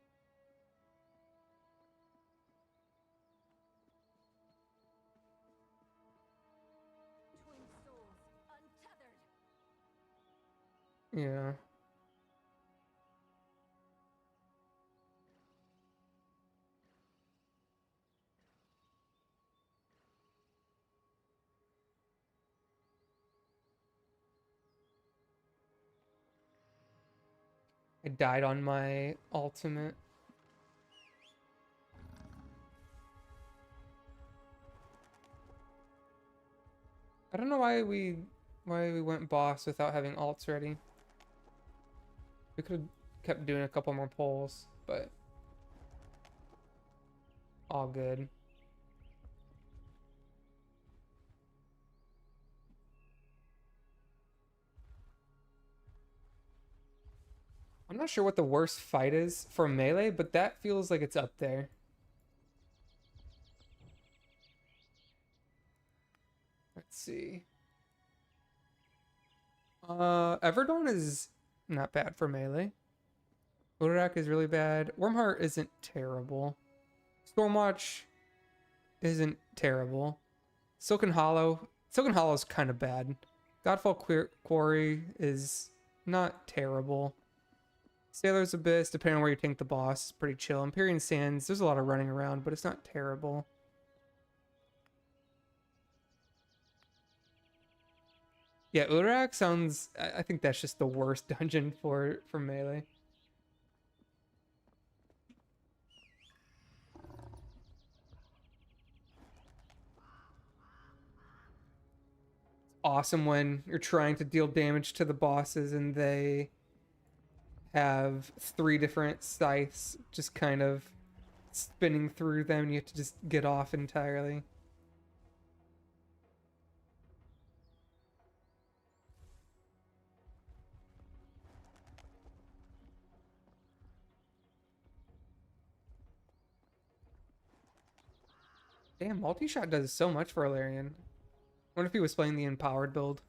Twin souls, untethered. Yeah. I died on my ultimate. I don't know why we went boss without having ults ready. We could have kept doing a couple more pulls, but all good. I'm not sure what the worst fight is for melee, but that feels like it's up there. Let's see. Everdawn is not bad for melee. Urak is really bad. Wormheart isn't terrible. Stormwatch isn't terrible. Silken Hollow. Silken Hollow is kind of bad. Godfall Quarry is not terrible. Sailor's Abyss, depending on where you tank the boss, is pretty chill. Empyrean Sands, there's a lot of running around, but it's not terrible. Yeah, Urak sounds... I think that's just the worst dungeon for melee. Awesome when you're trying to deal damage to the bosses and they have 3 different scythes just kind of spinning through them and you have to just get off entirely. Damn, multi-shot does so much for Alarian. Wonder if he was playing the empowered build.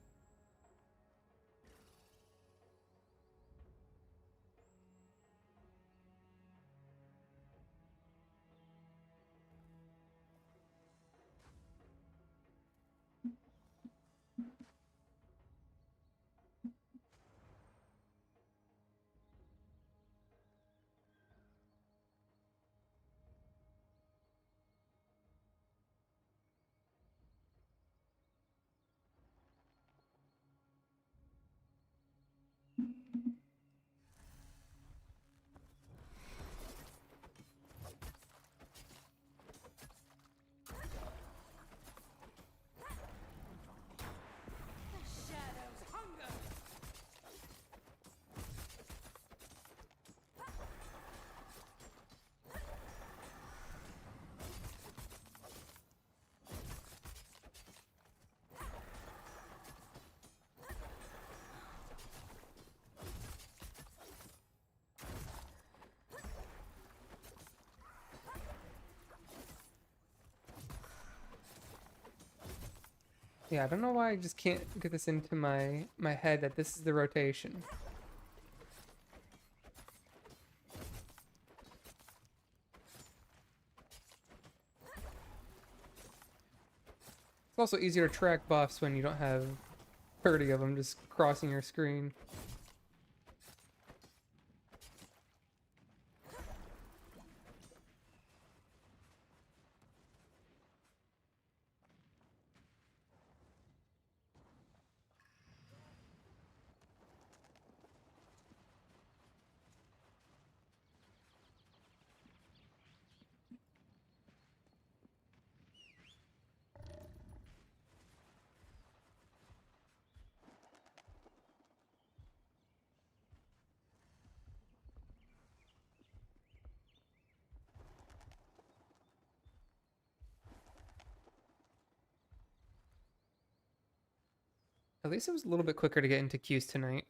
Yeah, I don't know why I just can't get this into my head that this is the rotation. It's also easier to track buffs when you don't have 30 of them just crossing your screen. At least it was a little bit quicker to get into queues tonight.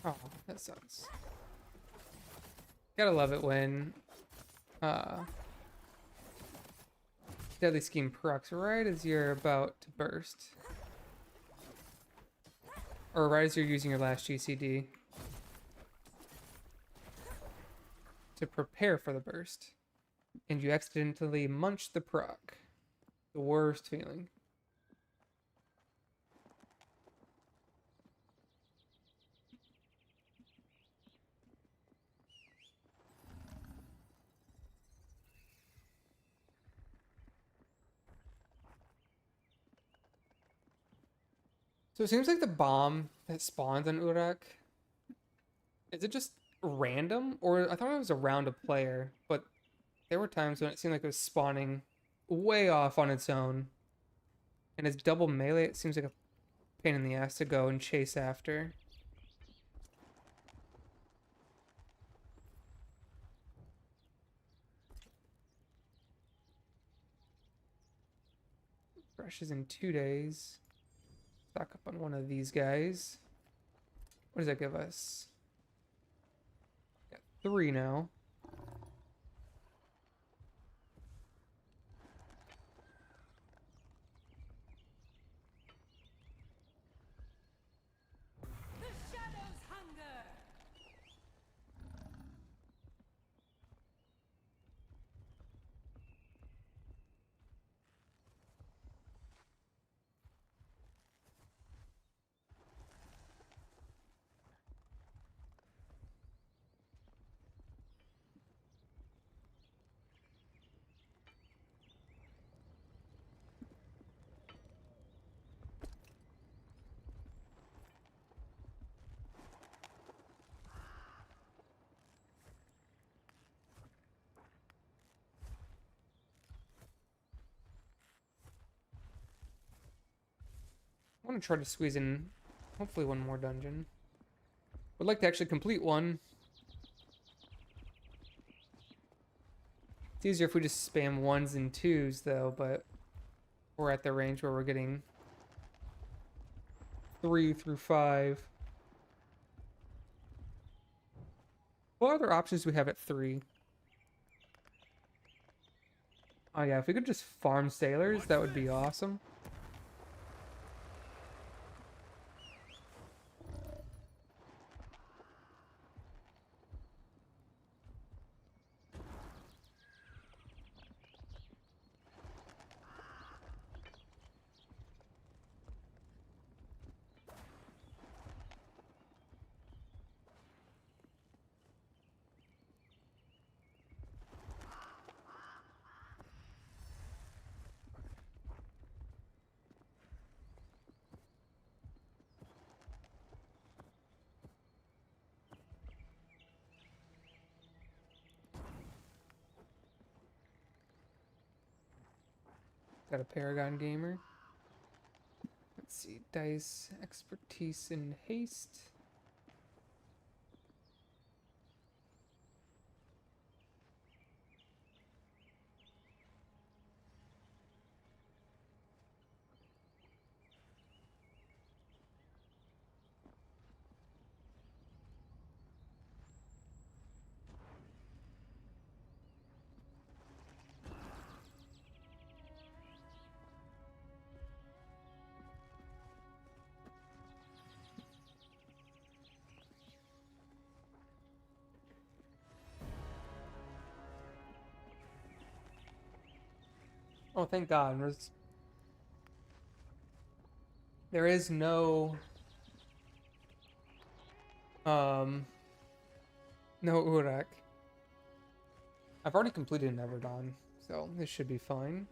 Oh, that sucks. Gotta love it when Deadly Scheme procs right as you're about to burst. Or right as you're using your last GCD. To prepare for the burst. And you accidentally munch the proc. The worst feeling. So it seems like the bomb that spawns on Uruk, is it just random? Or I thought it was around a player, but there were times when it seemed like it was spawning way off on its own. And it's double melee, it seems like a pain in the ass to go and chase after. Fresh is in 2 days. Stock up on one of these guys. What does that give us? Got 3 now. The shadows hunger. I want to try to squeeze in hopefully one more dungeon. Would like to actually complete one. It's easier if we just spam 1s and 2s though, but we're at the range where we're getting 3 through 5. What other options do we have at 3? Oh yeah, if we could just farm sailors, that would be awesome. Got a Paragon Gamer. Let's see. Dice, expertise, and haste. Oh, thank God. There is no no Uruk. I've already completed Neverdon, so this should be fine.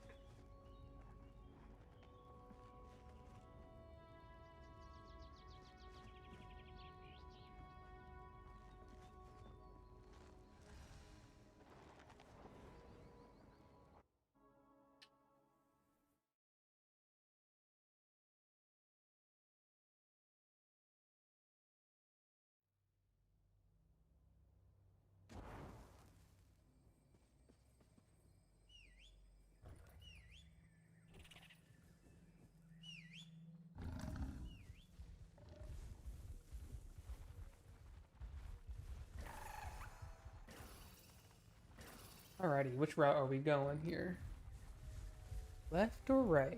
Alrighty, which route are we going here? Left or right?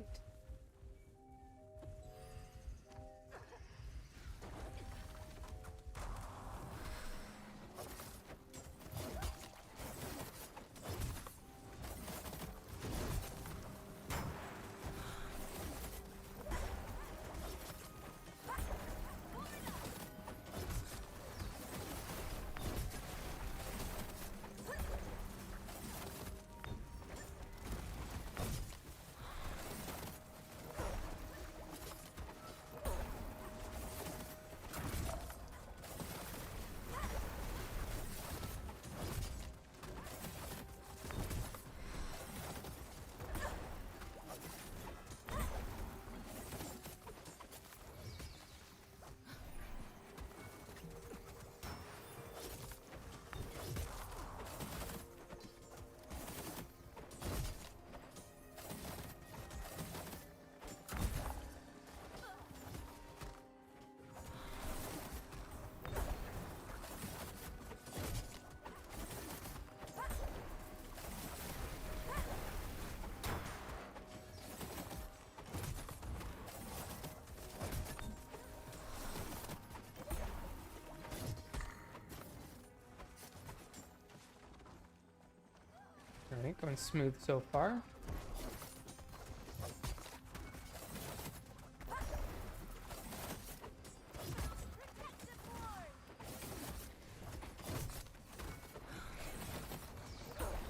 Alright, going smooth so far.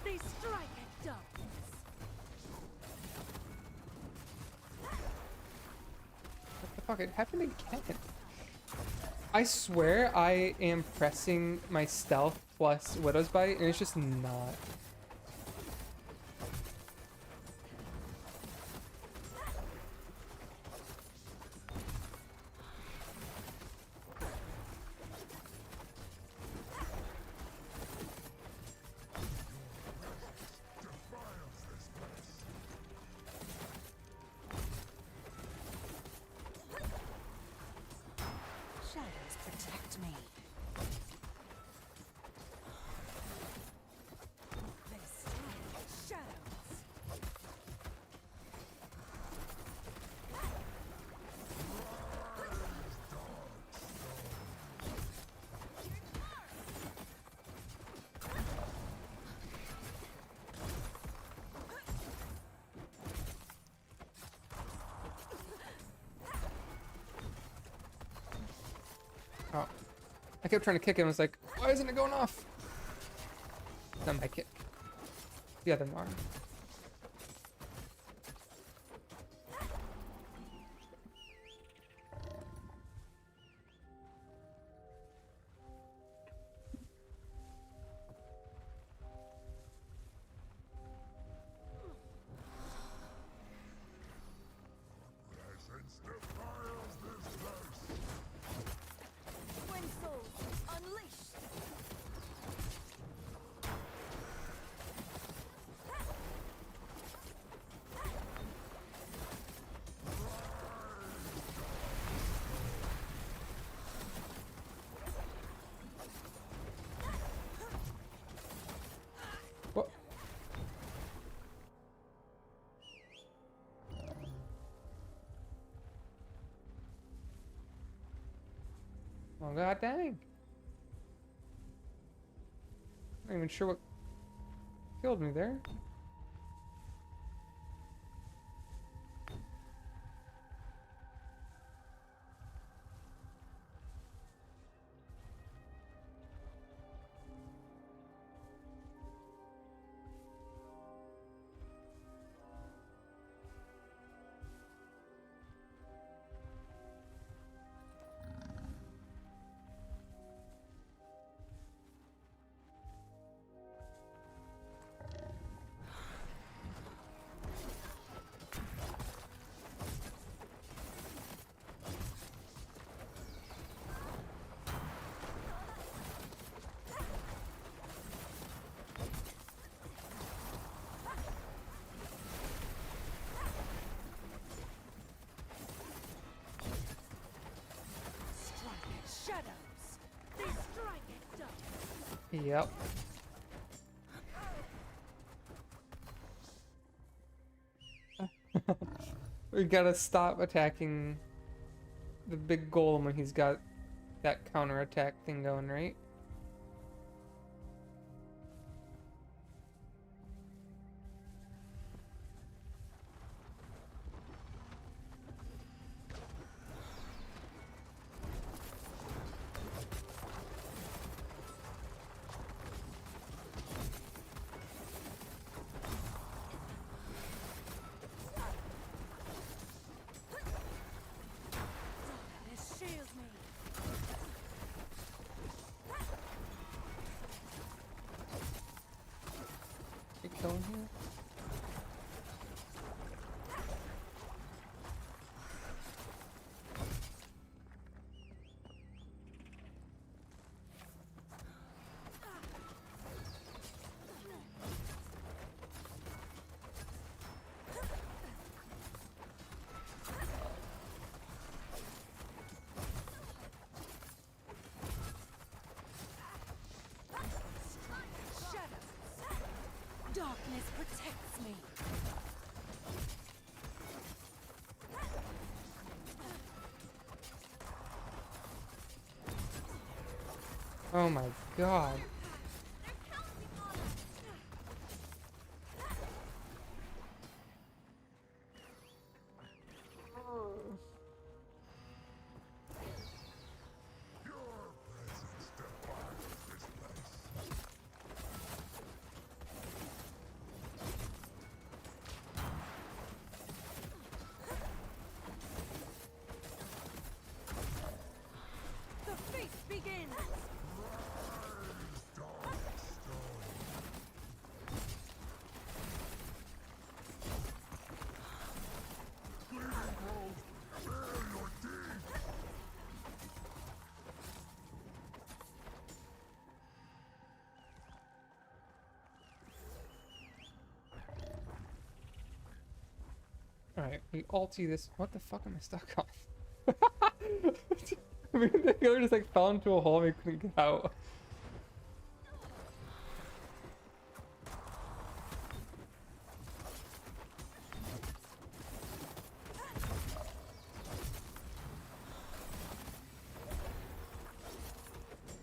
They strike at darkness. What the fuck? It happened again. I swear I am pressing my stealth plus Widow's Bite, and it's just not. Shadows protect me. They strike at shadows. Oh. I kept trying to kick him. I was like, why isn't it going off? Not my kick. The other arm. Oh god dang. Not even sure what killed me there. Strike at shadows. They strike at dark. Yep. We gotta stop attacking the big golem when he's got that counterattack thing going, right? Darkness shields me. Get killing here. Shadows. Darkness protects me. Oh my god. The feast begins. Alright, we ulti this. What the fuck am I stuck on? I mean, the killer just like fell into a hole and we couldn't get out.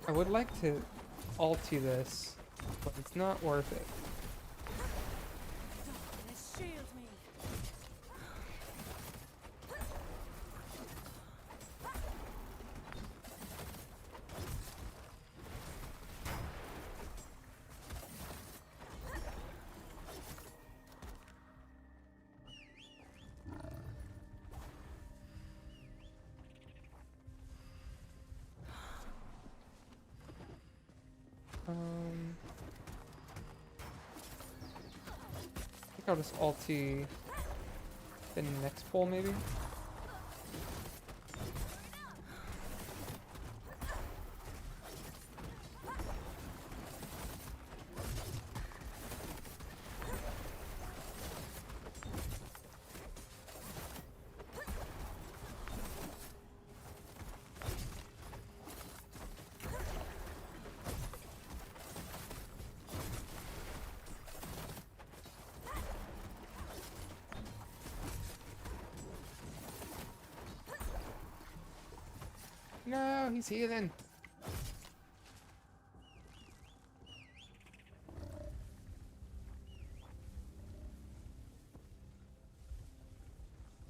I would like to ulti this, but it's not worth it. Darkness shields me. I think I'll just ulti the next pole maybe. No, he's healing.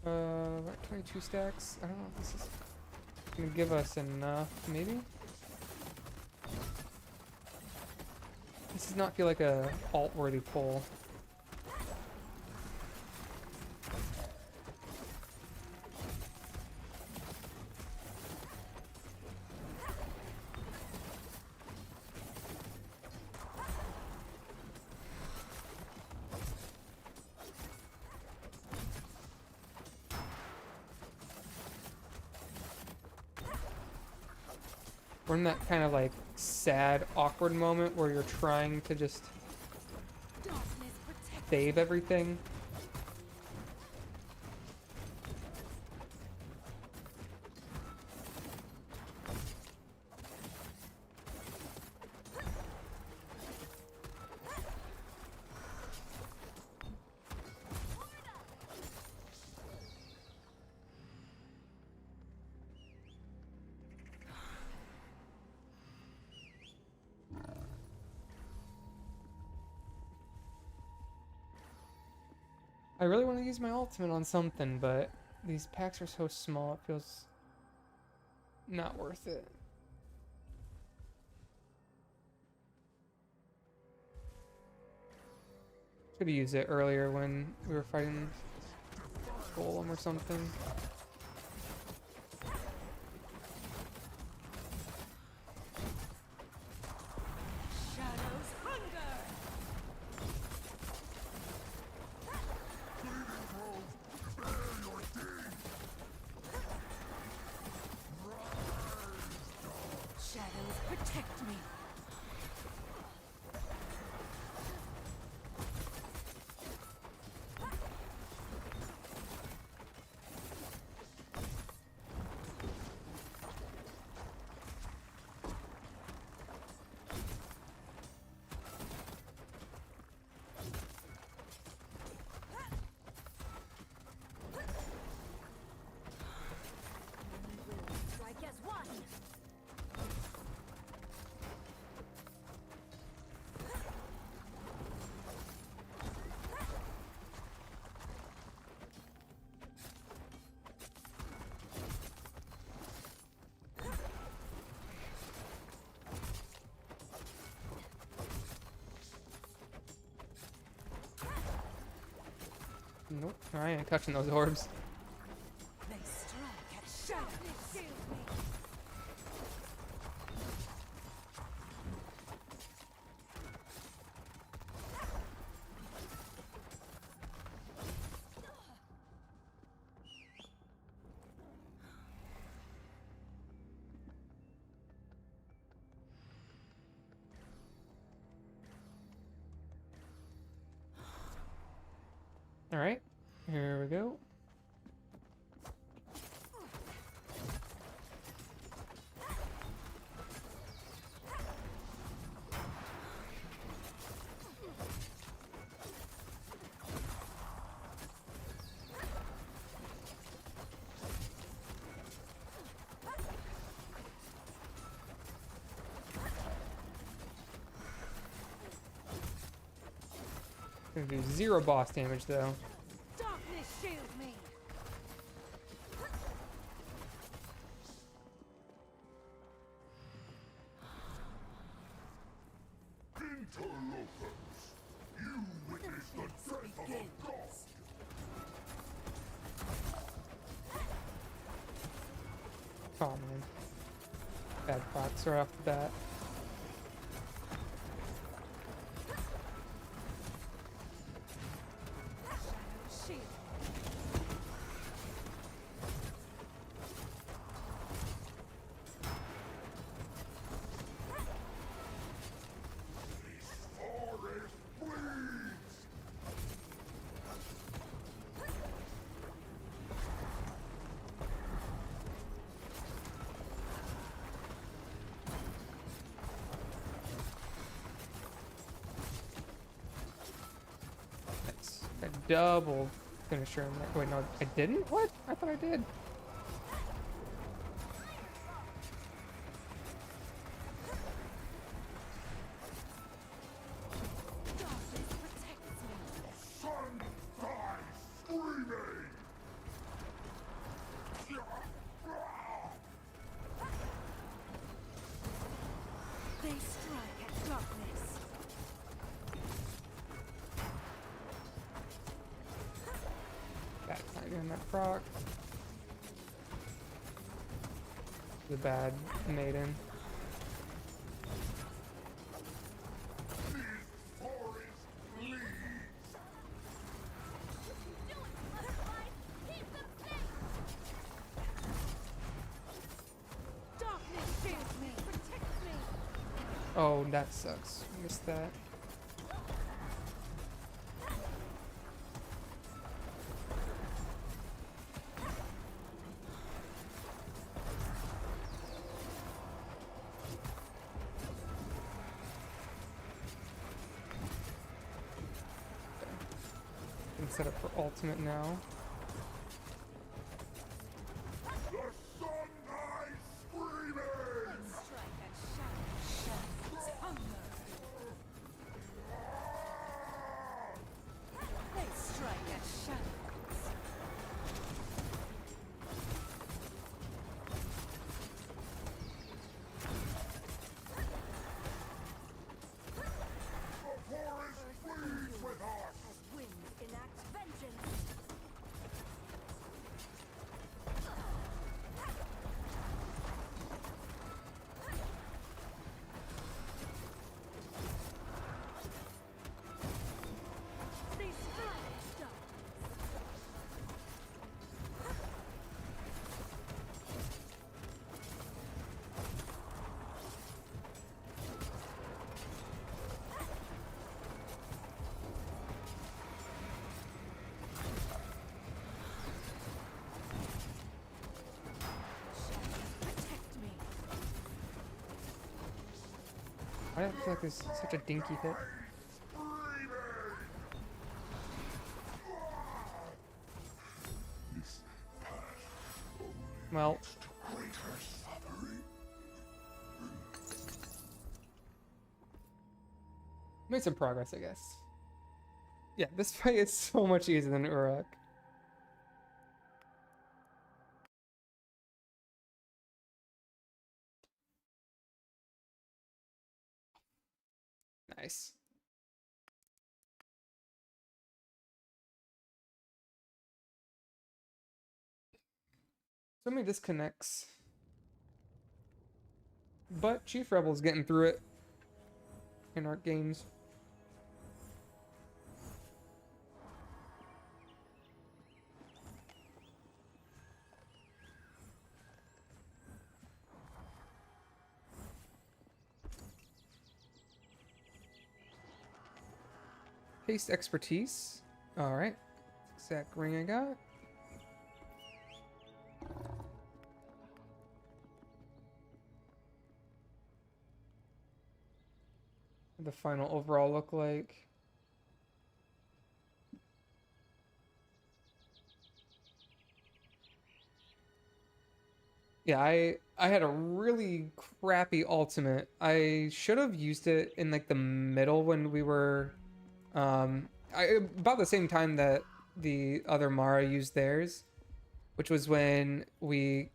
About 22 stacks. I don't know if this is gonna give us enough, maybe? This does not feel like a alt-worthy pull. We're in that kind of like sad, awkward moment where you're trying to just Darkness protect. save everything. I really want to use my ultimate on something, but these packs are so small, it feels not worth it. Could have used it earlier when we were fighting Golem or something. Shadows hunger. Shadows protect me. Strike as one. Nope, I ain't touching those orbs. They strike at shadows. Shield me. Alright, here we go. Gonna do 0 boss damage though. Darkness shield me. Interlopers, you witness the death of a god. Oh man. Bad box right off the bat. Shadows shield. Forest bleeds! That's a double finisher in there. Wait, no, I didn't? What? I thought I did. that proc. The bad maiden. Forest leads. Do it, butterflies! Keep them safe! Darkness shields me, protects me! Oh, that sucks. Missed that. Can set up for ultimate now. The sun eyes screaming. Strike at shadow, hunger! They strike at shadows. The forest pleads with us. As winds enact vengeance. They strike at darkness. Protect me. I don't feel like this is such a dinky hit. This path Well, to greater suffering. made some progress, I guess. Yeah, this fight is so much easier than Uruk. Nice. So many disconnects. But Chief Rebel's getting through it in our games. Haste expertise. Alright. Exact ring I got. The final overall look like. Yeah, I had a really crappy ultimate. I should have used it in like the middle when we were about the same time that the other Mara used theirs, which was when we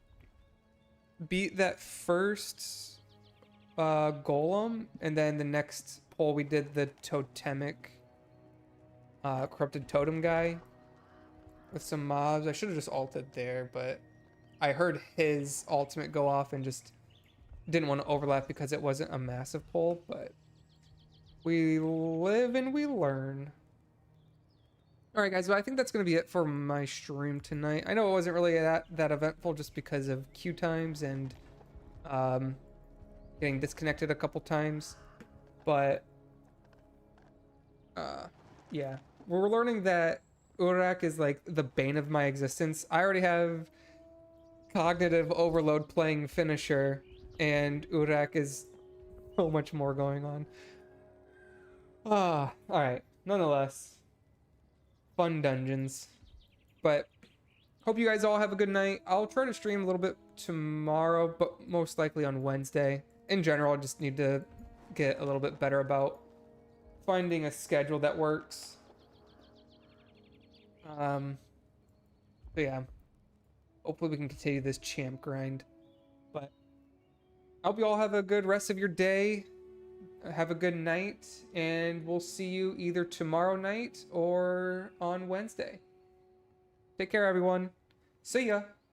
beat that first golem, and then the next pull we did the totemic corrupted totem guy with some mobs. I should have just ulted there, but I heard his ultimate go off and just didn't want to overlap because it wasn't a massive pull, but we live and we learn. Alright guys, well, I think that's going to be it for my stream tonight. I know it wasn't really that eventful just because of queue times and getting disconnected a couple times, but yeah, we're learning that Uruk is like the bane of my existence. I already have cognitive overload playing finisher, and Uruk is so much more going on. Alright, nonetheless, fun dungeons. But hope you guys all have a good night. I'll try to stream a little bit tomorrow, but most likely on Wednesday. In general, I just need to get a little bit better about finding a schedule that works. But yeah, hopefully we can continue this champ grind. But I hope you all have a good rest of your day. Have a good night, and we'll see you either tomorrow night or on Wednesday. Take care, everyone. See ya.